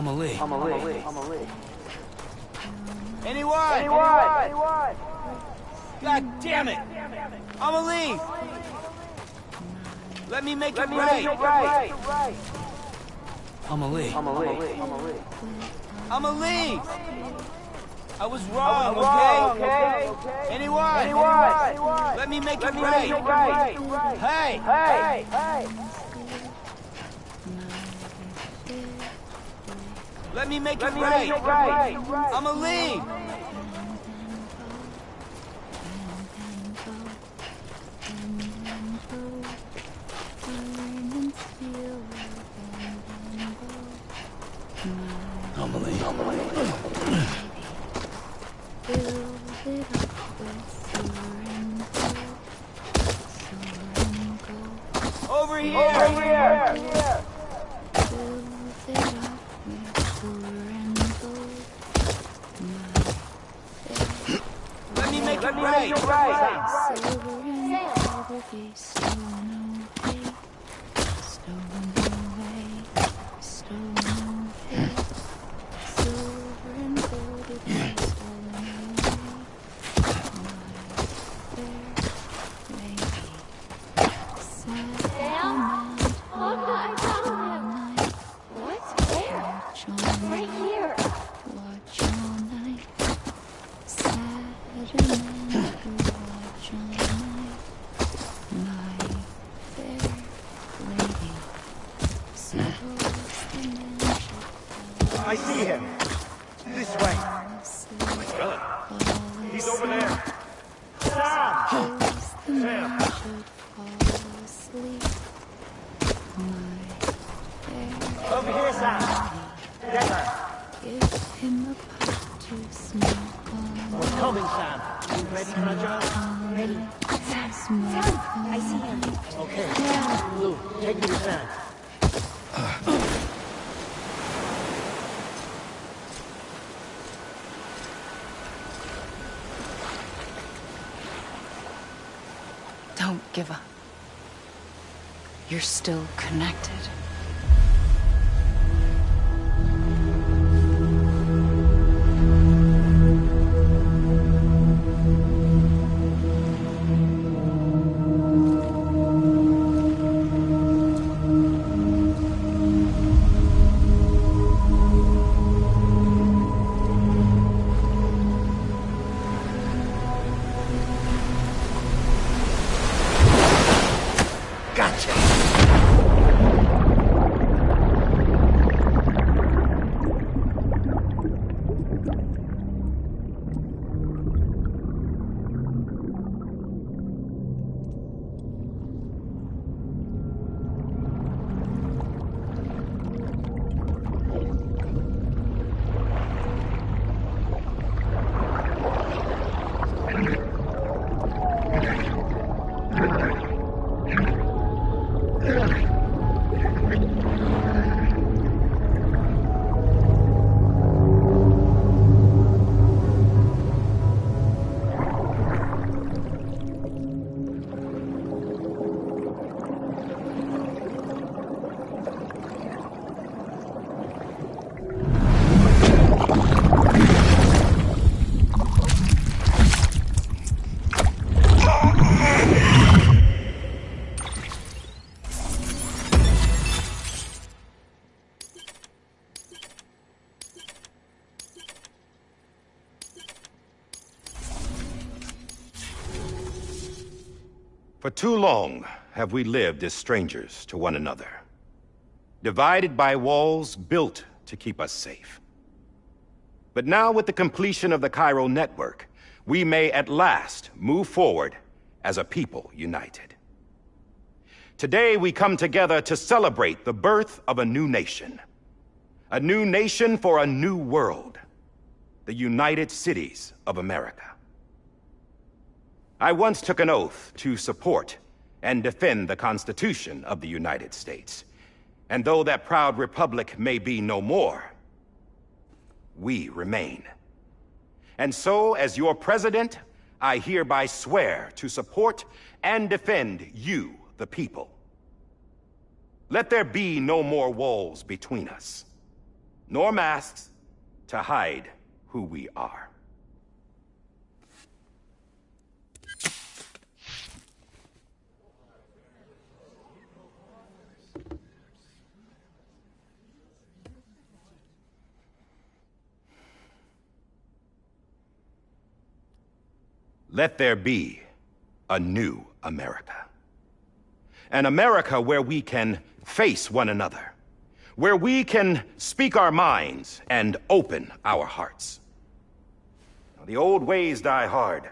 Amelie. Anyone? God damn it! Amelie! Let me make it right! Amelie. Amelie! I was wrong, okay? Anyone? Let me make it right! Hey! Let me make it right! Amelie! Over here! Let me make it right! I see him. This way. My gun. He's over there. Sam! Sam! Over here, Sam. Get her. Give him a pipe to smoke on. We're coming, Sam. You ready for a job? Ready. Sam, I see him. Okay. Blue, take me to Sam. Don't give up. You're still connected. For too long have we lived as strangers to one another, divided by walls built to keep us safe. But now, with the completion of the Cairo network, we may at last move forward as a people united. Today, we come together to celebrate the birth of a new nation for a new world, the United Cities of America. I once took an oath to support and defend the Constitution of the United States. And though that proud republic may be no more, we remain. And so, as your president, I hereby swear to support and defend you, the people. Let there be no more walls between us, nor masks to hide who we are. Let there be a new America. An America where we can face one another, where we can speak our minds and open our hearts. Now, the old ways die hard,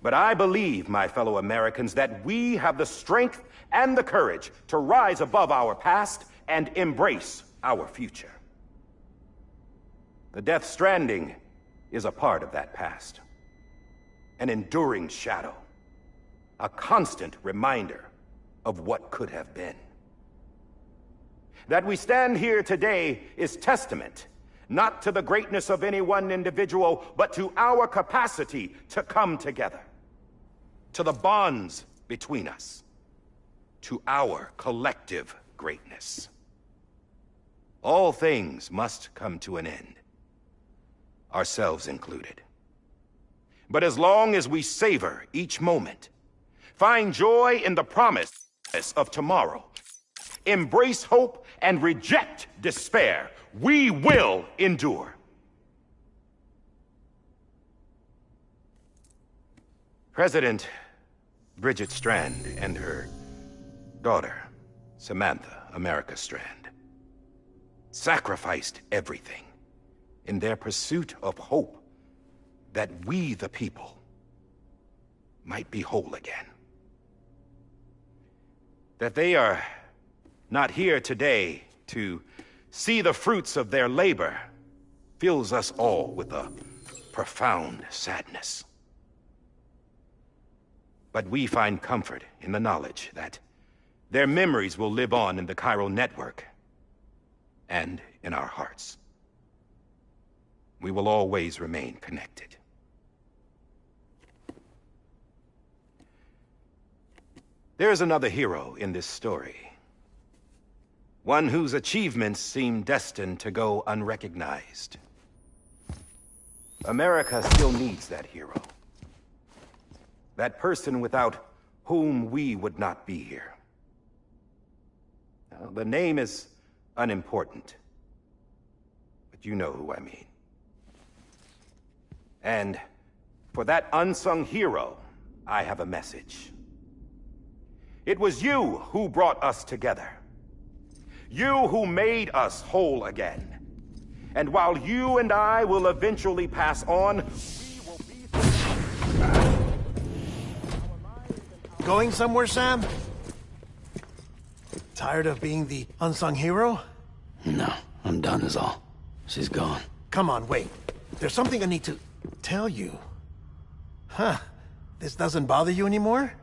but I believe, my fellow Americans, that we have the strength and the courage to rise above our past and embrace our future. The Death Stranding is a part of that past. An enduring shadow, a constant reminder of what could have been. That we stand here today is testament, not to the greatness of any one individual, but to our capacity to come together, to the bonds between us, to our collective greatness. All things must come to an end, ourselves included. But as long as we savor each moment, find joy in the promise of tomorrow, embrace hope and reject despair, we will endure. President Bridget Strand and her daughter, Samantha America Strand, sacrificed everything in their pursuit of hope that we, the people, might be whole again. That they are not here today to see the fruits of their labor fills us all with a profound sadness. But we find comfort in the knowledge that their memories will live on in the chiral network and in our hearts. We will always remain connected. There's another hero in this story. One whose achievements seem destined to go unrecognized. America still needs that hero. That person without whom we would not be here. Now, the name is unimportant, but you know who I mean. And for that unsung hero, I have a message. It was you who brought us together. You who made us whole again. And while you and I will eventually pass on, we will be... Going somewhere, Sam? Tired of being the unsung hero? No, I'm done is all. She's gone. Come on, wait. There's something I need to tell you. Huh. This doesn't bother you anymore?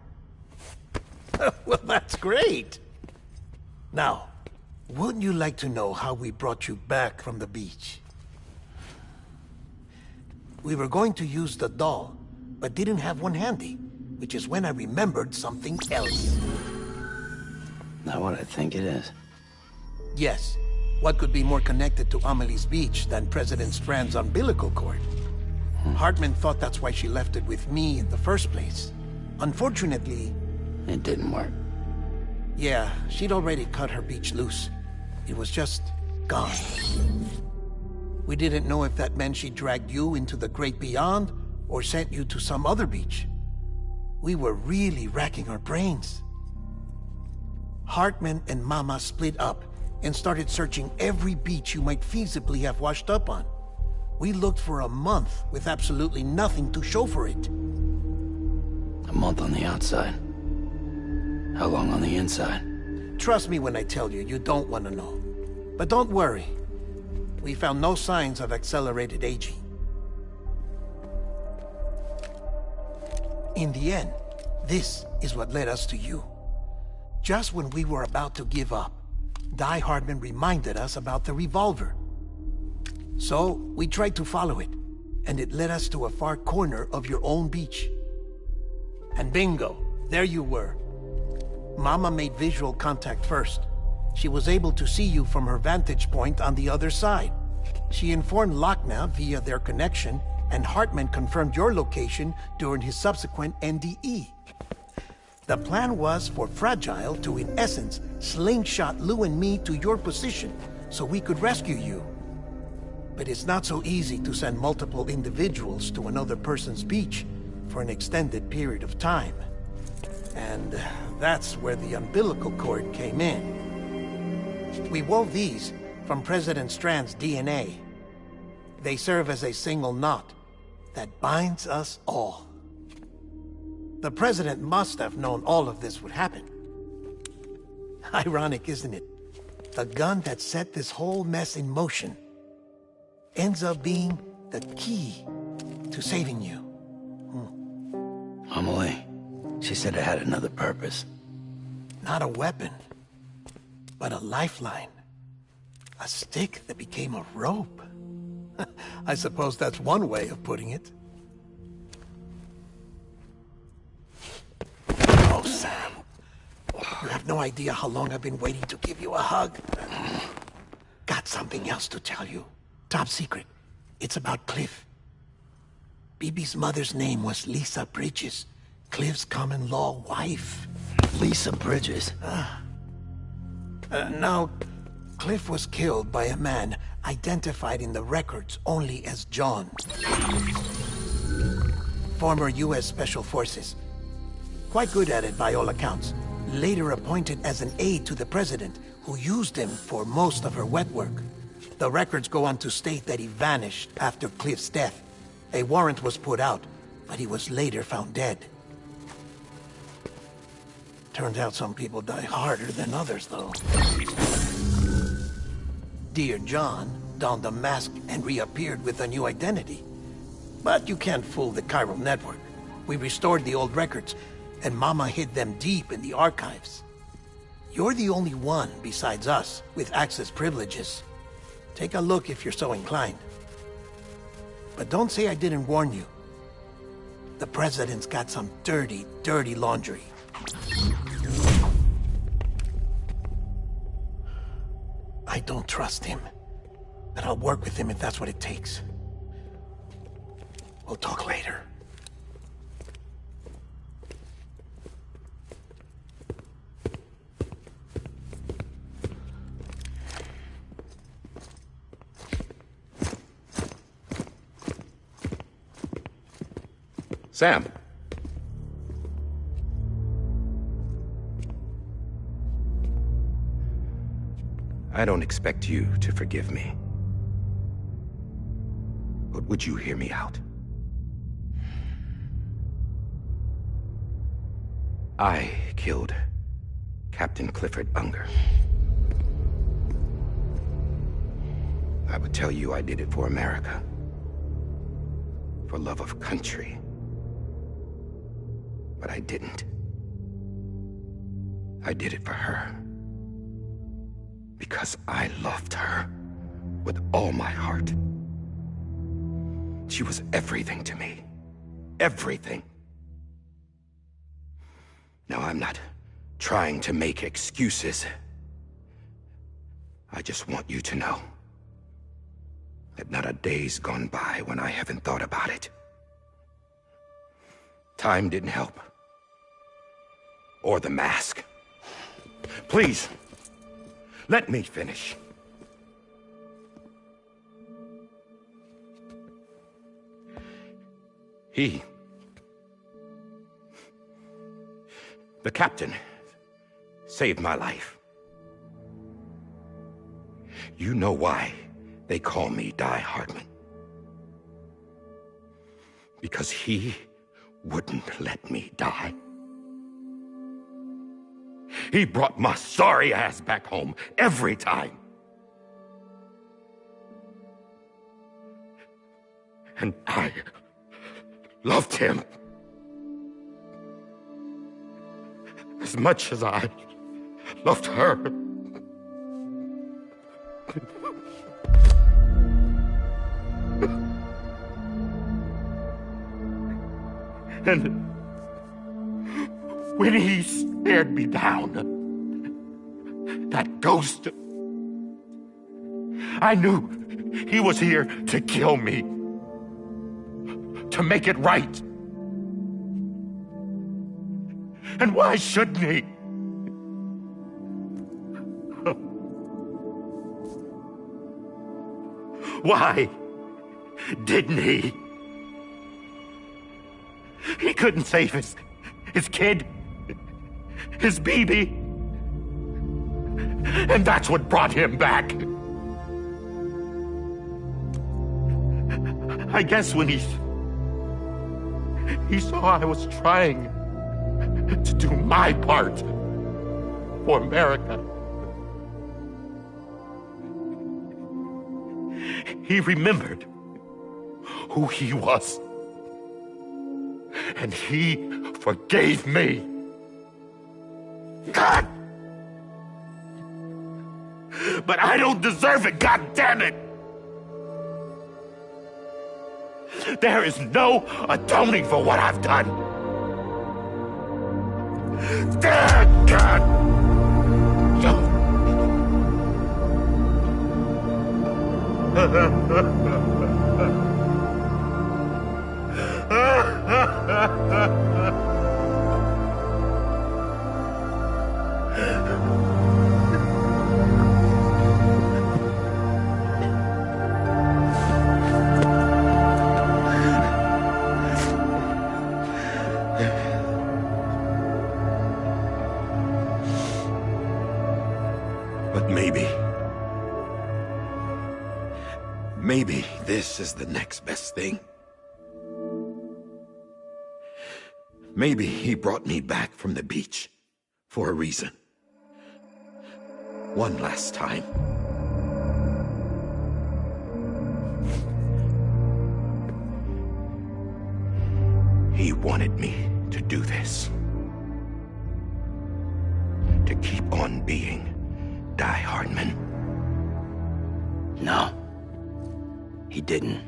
Well, that's great. Now, wouldn't you like to know how we brought you back from the beach? We were going to use the doll, but didn't have one handy, which is when I remembered something else. Not what I think it is. Yes. What could be more connected to Amelie's beach than President Strand's umbilical cord? Hartman thought that's why she left it with me in the first place. Unfortunately... It didn't work. Yeah, she'd already cut her beach loose. It was just gone. We didn't know if that meant she dragged you into the great beyond or sent you to some other beach. We were really racking our brains. Hartman and Mama split up and started searching every beach you might feasibly have washed up on. We looked for a month with absolutely nothing to show for it. A month on the outside. How long on the inside? Trust me when I tell you, you don't want to know. But don't worry. We found no signs of accelerated aging. In the end, this is what led us to you. Just when we were about to give up, Die Hardman reminded us about the revolver. So, we tried to follow it, and it led us to a far corner of your own beach. And bingo, there you were. Mama made visual contact first. She was able to see you from her vantage point on the other side. She informed Lochna via their connection, and Hartman confirmed your location during his subsequent NDE. The plan was for Fragile to, in essence, slingshot Lou and me to your position, so we could rescue you. But it's not so easy to send multiple individuals to another person's beach for an extended period of time. And that's where the umbilical cord came in. We wove these from President Strand's DNA. They serve as a single knot that binds us all. The President must have known all of this would happen. Ironic, isn't it? The gun that set this whole mess in motion ends up being the key to saving you. Amelie, she said it had another purpose. Not a weapon, but a lifeline. A stick that became a rope. I suppose that's one way of putting it. Oh, Sam. You have no idea how long I've been waiting to give you a hug. Got something else to tell you. Top secret. It's about Cliff. BB's mother's name was Lisa Bridges, Cliff's common-law wife. Lisa Bridges? Now, Cliff was killed by a man identified in the records only as John. Former U.S. Special Forces. Quite good at it by all accounts. Later appointed as an aide to the president, who used him for most of her wet work. The records go on to state that he vanished after Cliff's death. A warrant was put out, but he was later found dead. Turns out some people die harder than others, though. dear John donned a mask and reappeared with a new identity. But you can't fool the chiral network. We restored the old records, and Mama hid them deep in the archives. You're the only one besides us with access privileges. Take a look if you're so inclined. But don't say I didn't warn you. The President's got some dirty, dirty laundry. I don't trust him. But I'll work with him if that's what it takes. We'll talk later. Sam. I don't expect you to forgive me. But would you hear me out? I killed Captain Clifford Unger. I would tell you I did it for America. For love of country. But I didn't. I did it for her. Because I loved her with all my heart. She was everything to me. Everything. Now, I'm not trying to make excuses. I just want you to know that not a day's gone by when I haven't thought about it. Time didn't help. Or the mask. Please, let me finish. The captain, saved my life. You know why they call me Die Hardman. Because he wouldn't let me die. He brought my sorry ass back home every time. And I loved him as much as I loved her. And when he stared me down, that ghost, I knew he was here to kill me, to make it right. And why shouldn't he? Why didn't he? He couldn't save his kid, his baby. And that's what brought him back. I guess when he saw I was trying to do my part for America, he remembered who he was. And he forgave me. God! But I don't deserve it, God damn it! There is no atoning for what I've done. God! But maybe this is the next best thing. Maybe he brought me back from the beach for a reason. One last time. wanted me to do this. To keep on being Die Hardman. No. He didn't.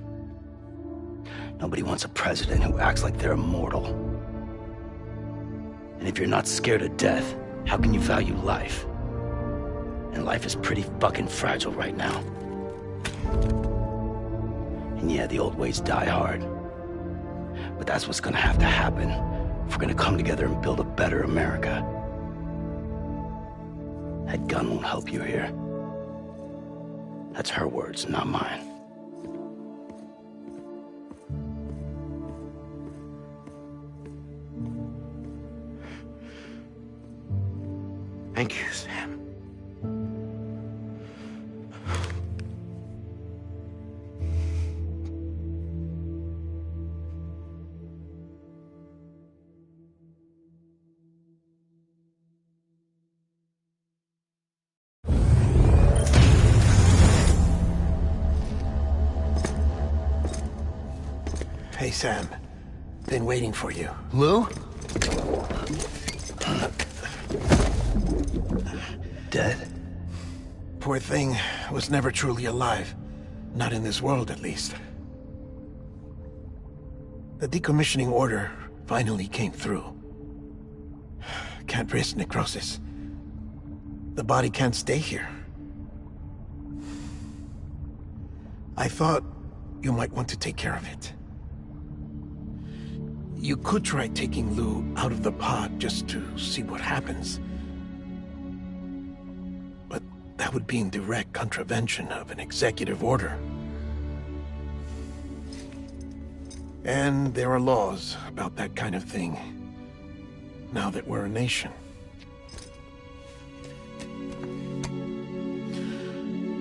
Nobody wants a president who acts like they're immortal. And if you're not scared of death, how can you value life? And life is pretty fucking fragile right now. And yeah, the old ways die hard. But that's what's gonna have to happen if we're gonna come together and build a better America. That gun won't help you here. That's her words, not mine. Thank you, Sam. Hey, Sam. Been waiting for you. Lou? Dead? Poor thing was never truly alive. Not in this world, at least. The decommissioning order finally came through. Can't risk necrosis. The body can't stay here. I thought you might want to take care of it. You could try taking Lou out of the pod just to see what happens. But that would be in direct contravention of an executive order. And there are laws about that kind of thing, now that we're a nation.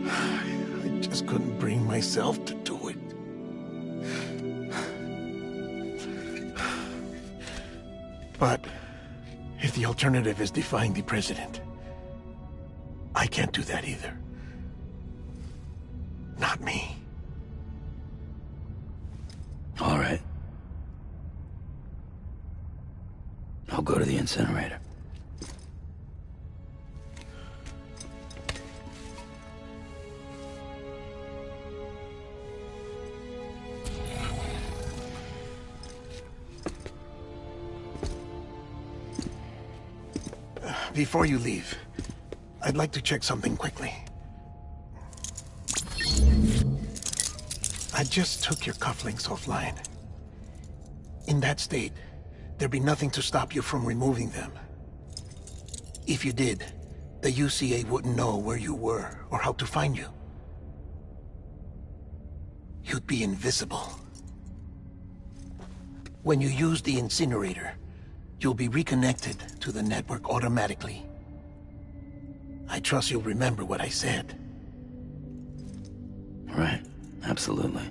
I just couldn't bring myself to do it. But if the alternative is defying the president, I can't do that either. Not me. All right. I'll go to the incinerator. Before you leave, I'd like to check something quickly. I just took your cufflinks offline. In that state, there'd be nothing to stop you from removing them. If you did, the UCA wouldn't know where you were or how to find you. You'd be invisible. When you use the incinerator, you'll be reconnected to the network automatically. I trust you'll remember what I said. Right, absolutely.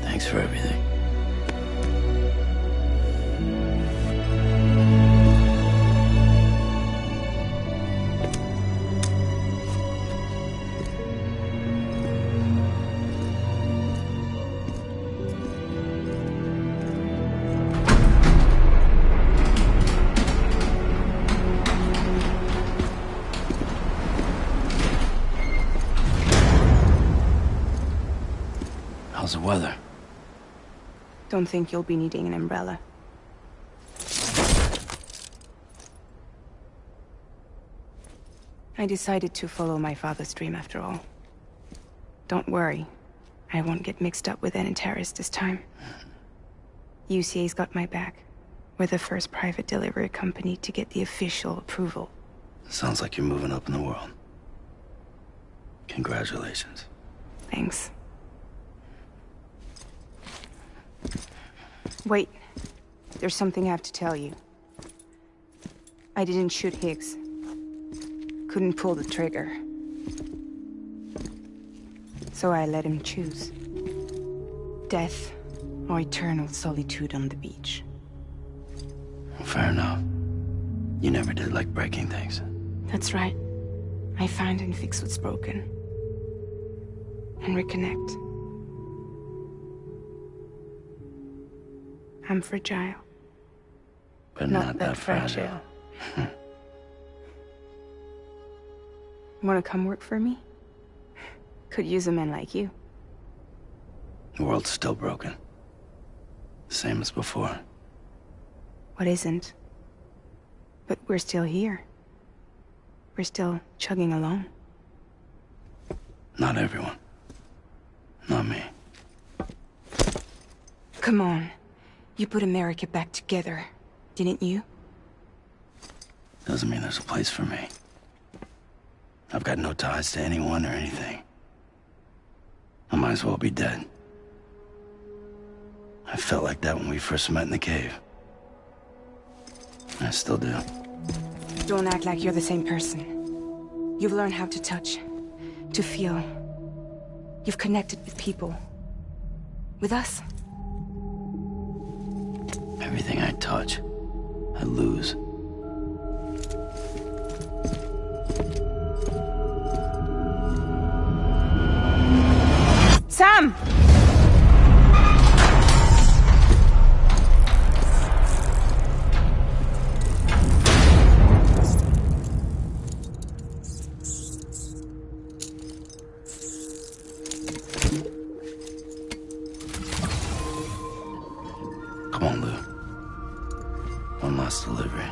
Thanks for everything. How's the weather? Don't think you'll be needing an umbrella. I decided to follow my father's dream after all. Don't worry. I won't get mixed up with any terrorists this time. UCA's got my back. We're the first private delivery company to get the official approval. Sounds like you're moving up in the world. Congratulations. Thanks. Wait. There's something I have to tell you. I didn't shoot Higgs. Couldn't pull the trigger. So I let him choose. Death or eternal solitude on the beach. Fair enough. You never did like breaking things. That's right. I find and fix what's broken. And reconnect. I'm fragile. But not that fragile. Wanna come work for me? Could use a man like you. The world's still broken. Same as before. What isn't? But we're still here. We're still chugging along. Not everyone. Not me. Come on. You put America back together, didn't you? Doesn't mean there's a place for me. I've got no ties to anyone or anything. I might as well be dead. I felt like that when we first met in the cave. I still do. Don't act like you're the same person. You've learned how to touch, to feel. You've connected with people. With us. Everything I touch, I lose. Sam! Come on, Lou. One last delivery.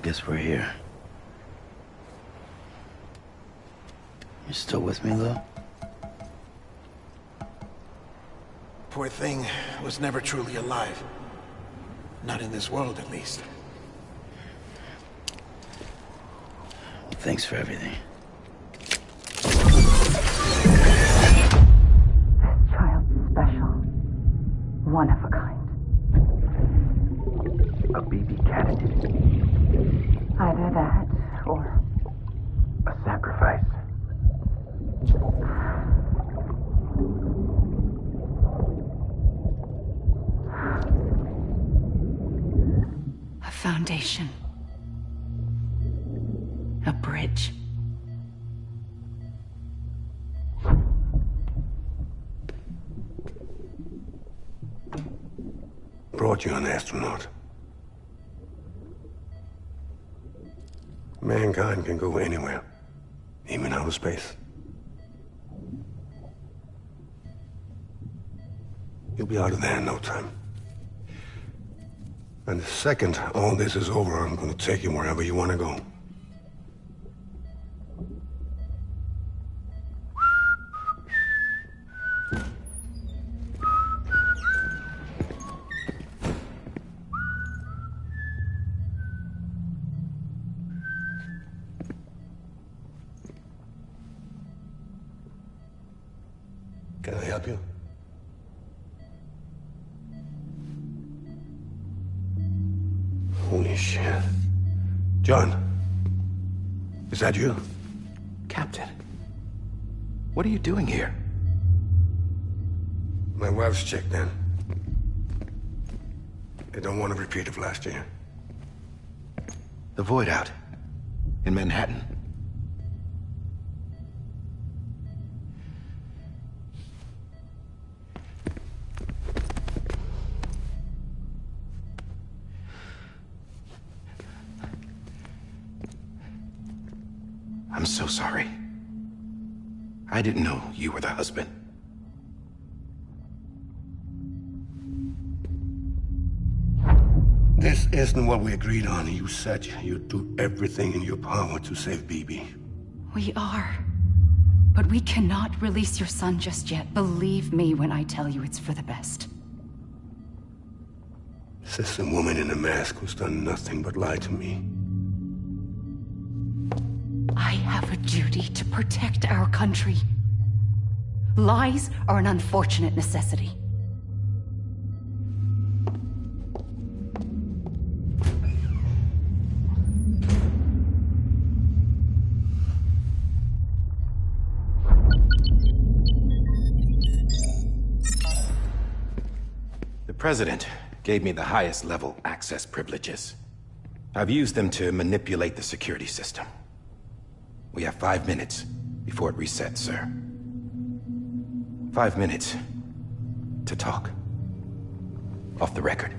Guess we're here. You still with me, though? Poor thing was never truly alive. Not in this world, at least. Thanks for everything. Child special. One of a kind. A baby cat. Either that, or a sacrifice. A foundation. A bridge. Brought you an astronaut. Mankind can go anywhere, even outer space. You'll be out of there in no time. And the second all this is over, I'm gonna take you wherever you want to go. Can I help you? Holy shit. John, is that you? Captain, what are you doing here? My wife's checked in. They don't want a repeat of last year. The Void out in Manhattan. I'm so sorry. I didn't know you were the husband. This isn't what we agreed on. You said you'd do everything in your power to save BB. We are. But we cannot release your son just yet. Believe me when I tell you it's for the best. This is a woman in a mask who's done nothing but lie to me. I have a duty to protect our country. Lies are an unfortunate necessity. The President gave me the highest level access privileges. I've used them to manipulate the security system. We have 5 minutes before it resets, sir. 5 minutes to talk. Off the record.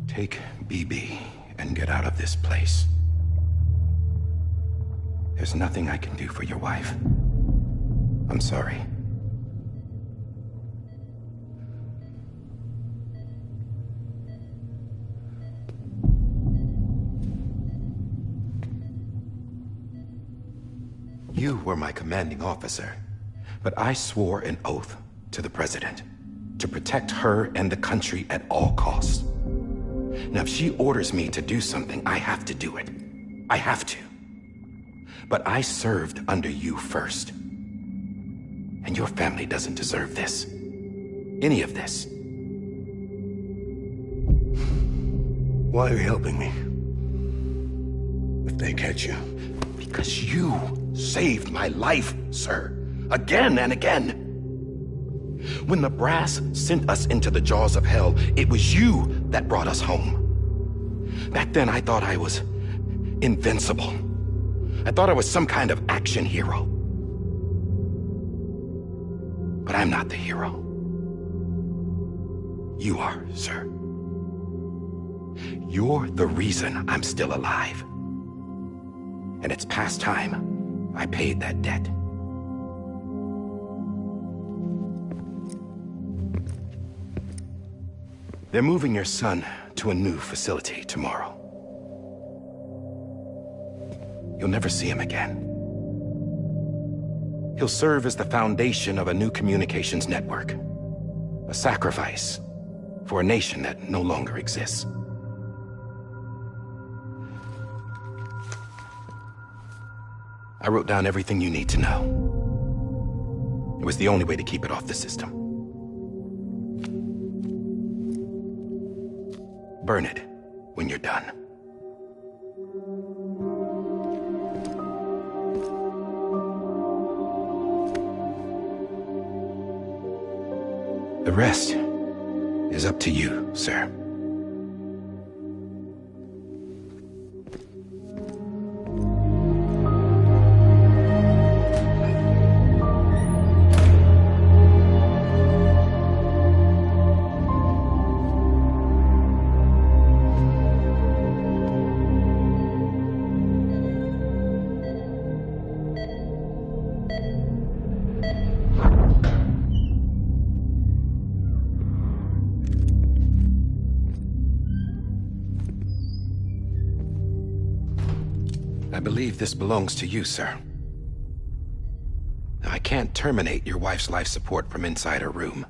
Take BB and get out of this place. There's nothing I can do for your wife. I'm sorry. You were my commanding officer, but I swore an oath to the President to protect her and the country at all costs. Now, if she orders me to do something, I have to do it. I have to. But I served under you first. And your family doesn't deserve this. Any of this. Why are you helping me? If they catch you. Because you saved my life, sir. Again and again. When the brass sent us into the jaws of hell, it was you that brought us home. Back then, I thought I was invincible. I thought I was some kind of action hero. But I'm not the hero. You are, sir. You're the reason I'm still alive. And it's past time I paid that debt. They're moving your son to a new facility tomorrow. You'll never see him again. He'll serve as the foundation of a new communications network. A sacrifice for a nation that no longer exists. I wrote down everything you need to know. It was the only way to keep it off the system. Burn it when you're done. The rest is up to you, sir. I believe this belongs to you, sir. Now, I can't terminate your wife's life support from inside her room.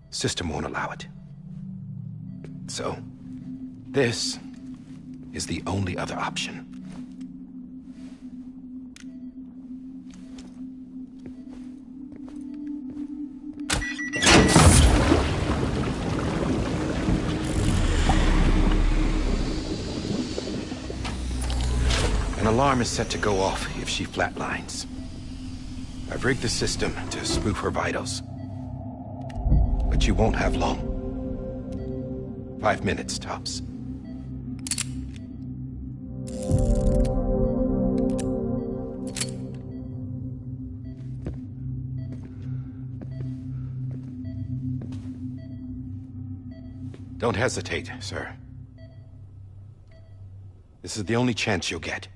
System won't allow it. So, this is the only other option. An alarm is set to go off if she flatlines. I've rigged the system to spoof her vitals. But you won't have long. 5 minutes, tops. Don't hesitate, sir. This is the only chance you'll get.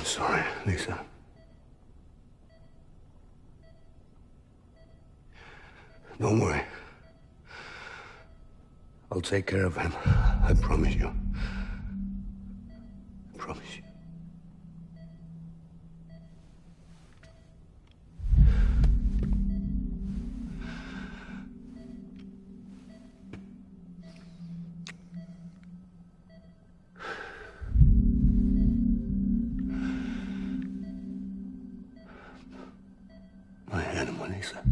I'm sorry, Lisa. Don't worry. I'll take care of him. I promise you. I promise you. My animal, Lisa.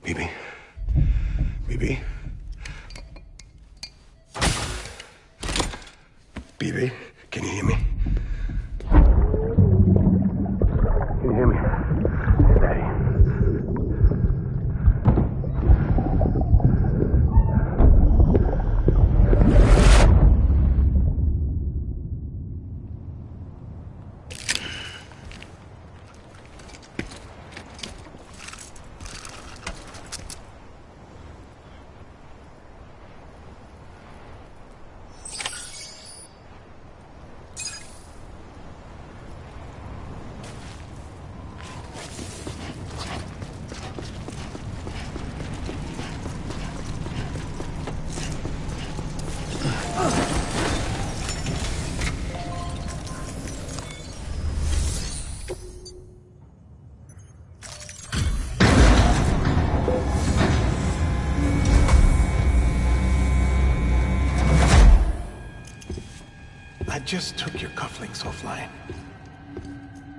Bibi? Bibi? Bibi, can you hear me? Can you hear me? Daddy. I just took your cufflinks offline.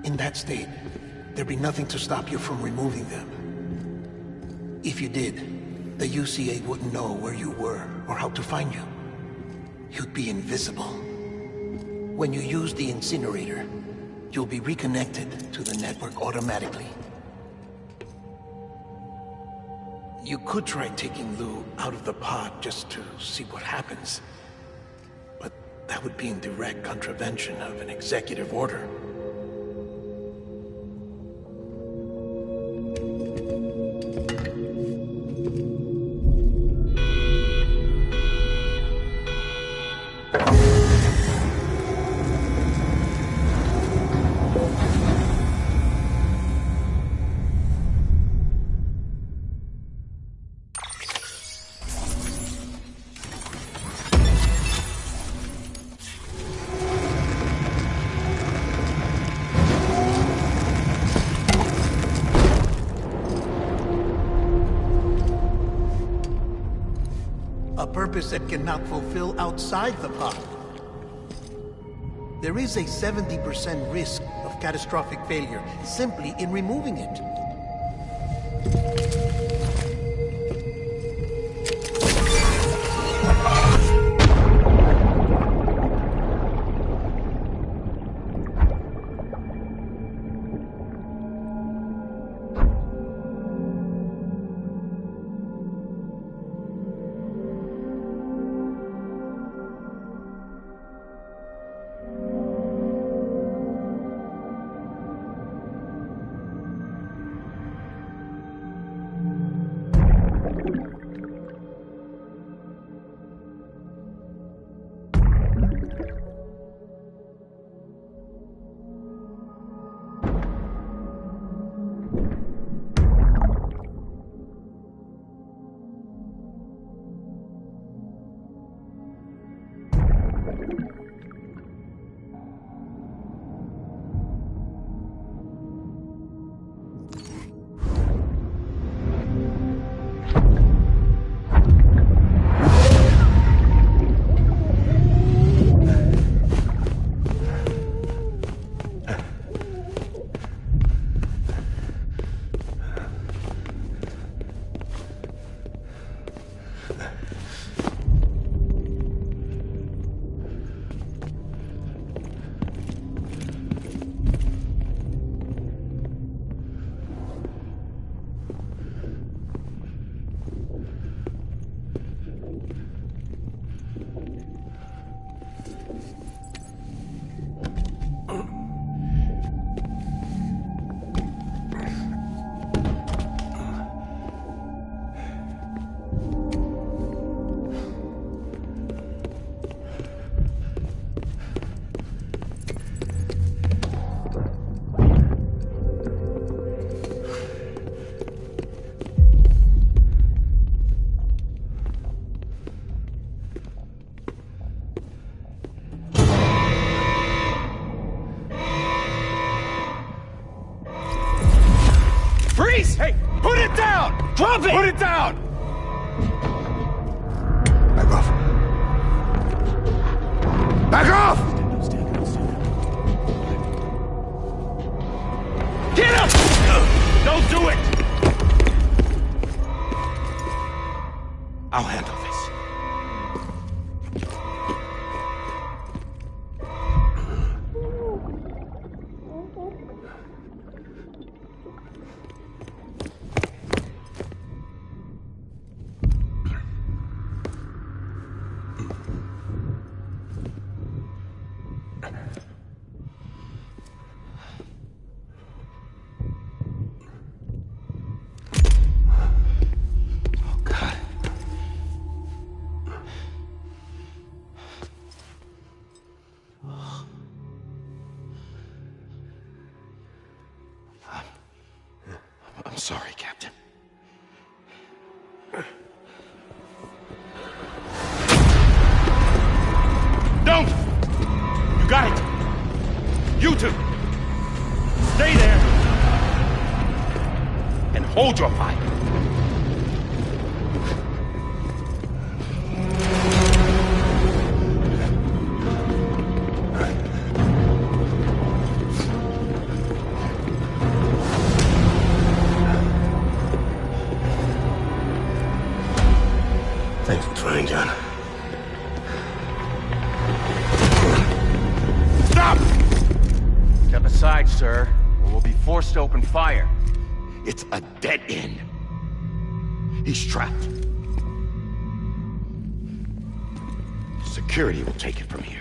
In that state, there'd be nothing to stop you from removing them. If you did, the UCA wouldn't know where you were or how to find you. You'd be invisible. When you use the incinerator, you'll be reconnected to the network automatically. You could try taking Lou out of the pod just to see what happens. But that would be in direct contravention of an executive order. A purpose that cannot fulfill outside the pod. There is a 70% risk of catastrophic failure simply in removing it. down! Drop it! Put it down! Back off. Back off! Get him! Don't do it! I'll handle this. I'm sorry, Captain. Don't! You got it! You two! Stay there! And hold your fire! Thanks for trying, John. Stop! Step aside, sir, or we'll be forced to open fire. It's a dead end. He's trapped. Security will take it from here.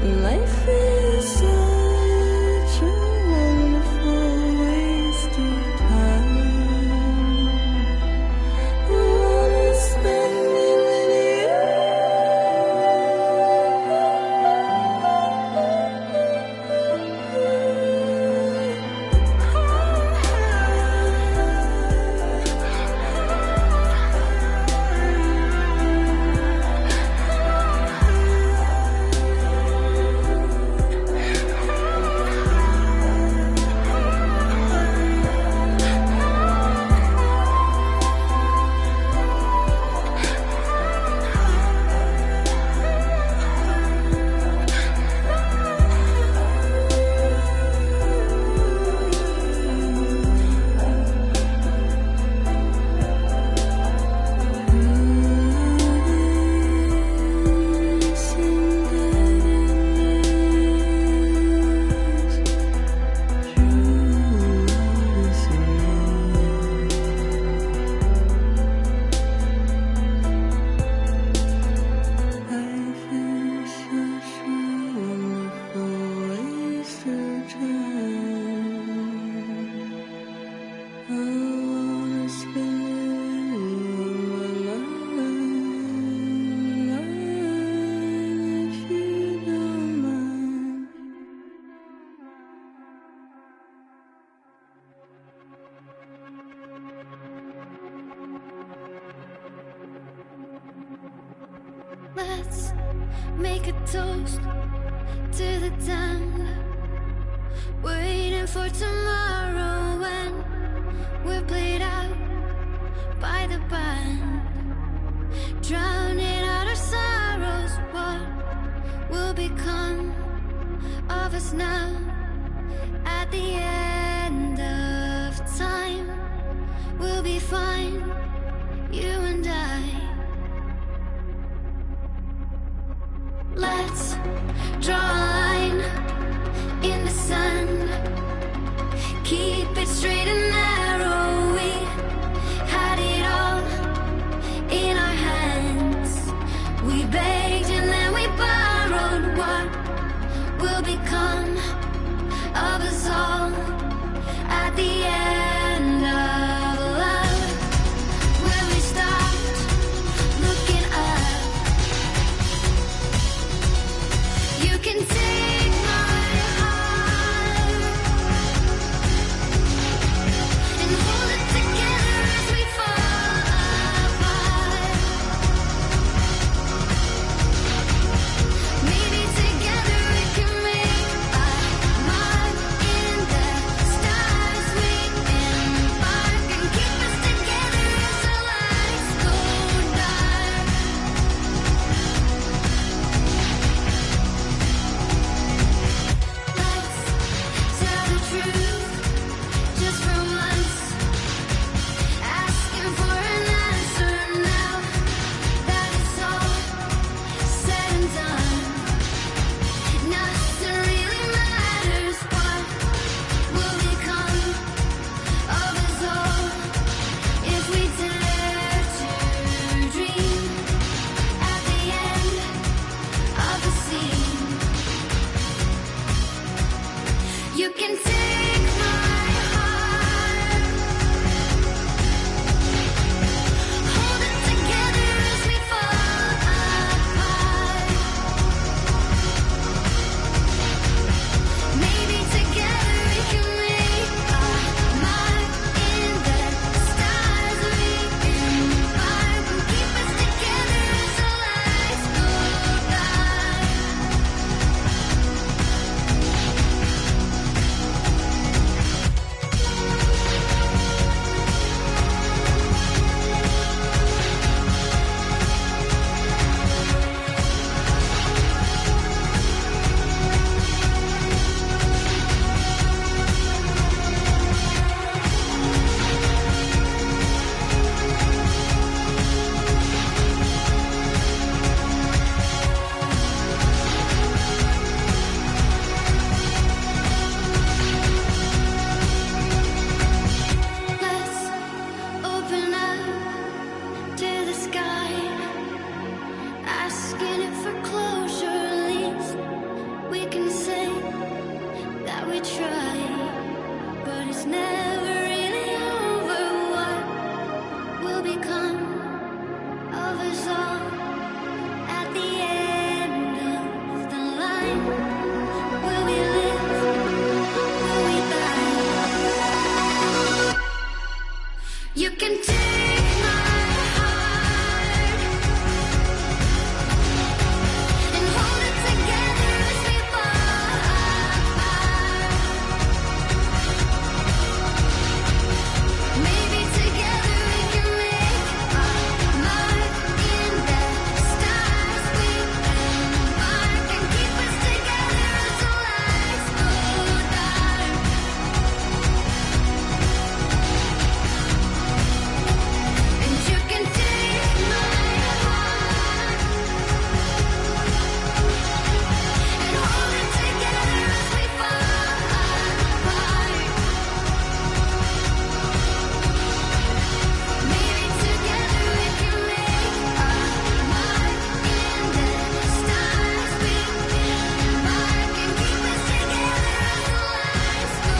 Life is such a wonderful waste of time. I wanna spend it with Let's make a toast to the damned, waiting for tomorrow when we're played out by the band, drowning out our sorrows. What will become of us now at the end of time? We'll be fine, you and I. Let's draw a line in the sand, keep it straight and narrow. We had it all in our hands. We begged and then we borrowed. What will become of us all at the end of love? When we stopped looking up, you can take my heart and hold it together as we fall apart. Maybe together we can make a mark in the stars. We embark and keep us together as the lights go dark. find? Will we live? Will we die? You can take my heart and hold it together as we fall apart. Maybe together we can make a mark in the stars. We embark and keep us together as the lights go dark. And you can take my heart and hold it together as we fall apart. Maybe together we can make a mark in the stars. We embark and keep us together as the lights go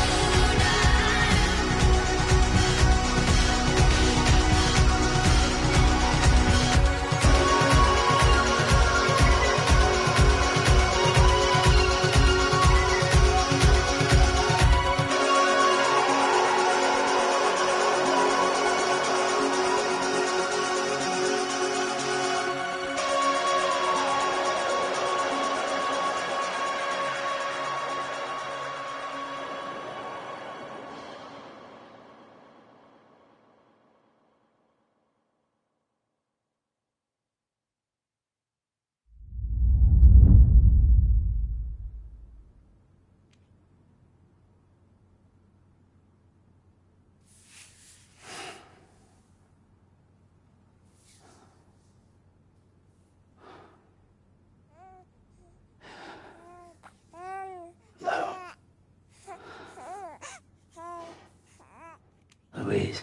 Louise.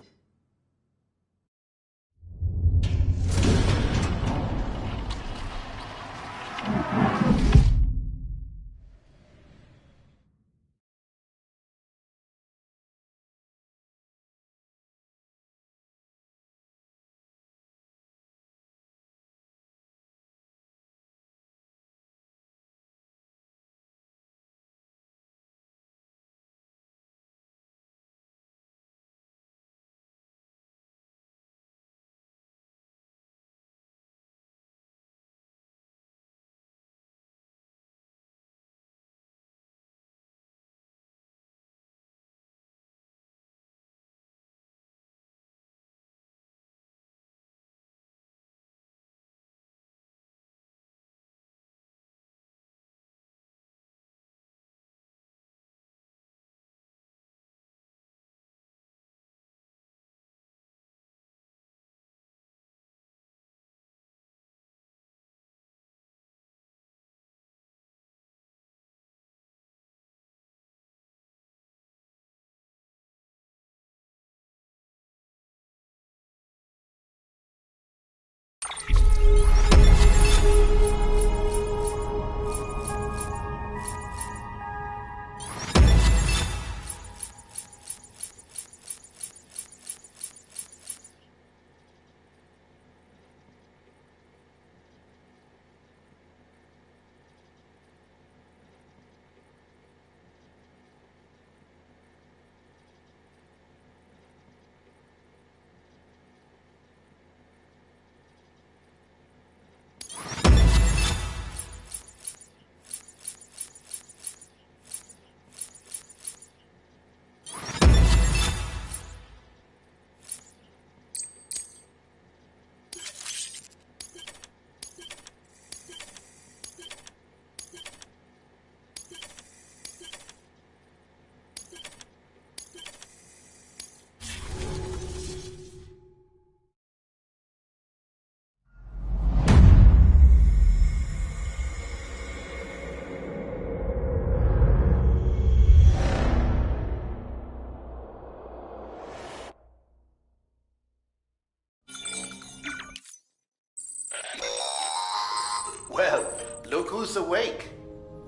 Well, look who's awake.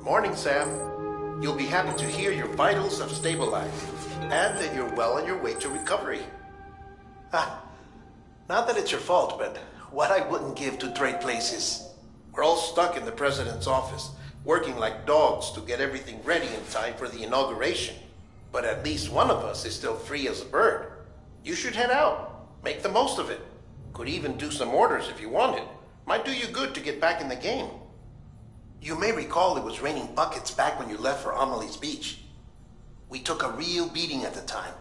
Morning, Sam. You'll be happy to hear your vitals have stabilized and that you're well on your way to recovery. Not that it's your fault, but what I wouldn't give to trade places. We're all stuck in the president's office, working like dogs to get everything ready in time for the inauguration. But at least one of us is still free as a bird. You should head out. Make the most of it. Could even do some orders if you wanted. Might do you good to get back in the game. You may recall it was raining buckets back when you left for Amelie's Beach. We took a real beating at the time,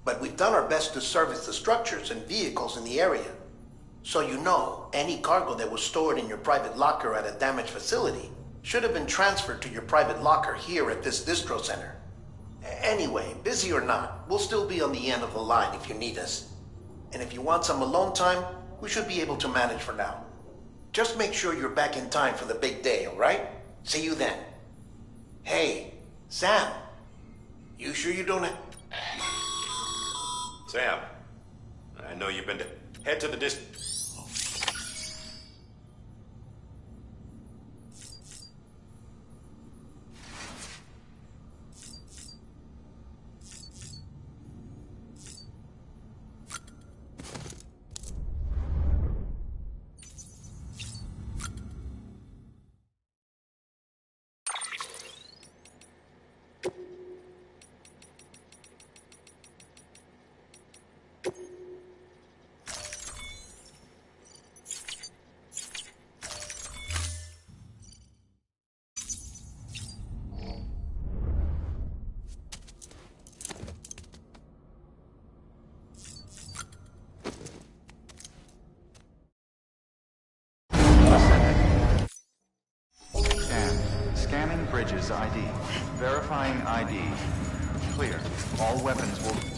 but we've done our best to service the structures and vehicles in the area. So you know, any cargo that was stored in your private locker at a damaged facility should have been transferred to your private locker here at this distro center. Anyway, busy or not, we'll still be on the end of the line if you need us. And if you want some alone time, we should be able to manage for now. Just make sure you're back in time for the big day, all right? See you then. Hey, Sam. You sure you don't have... Sam, I know you've been to head to the Scanning Bridges ID. Verifying ID. Clear. All weapons will...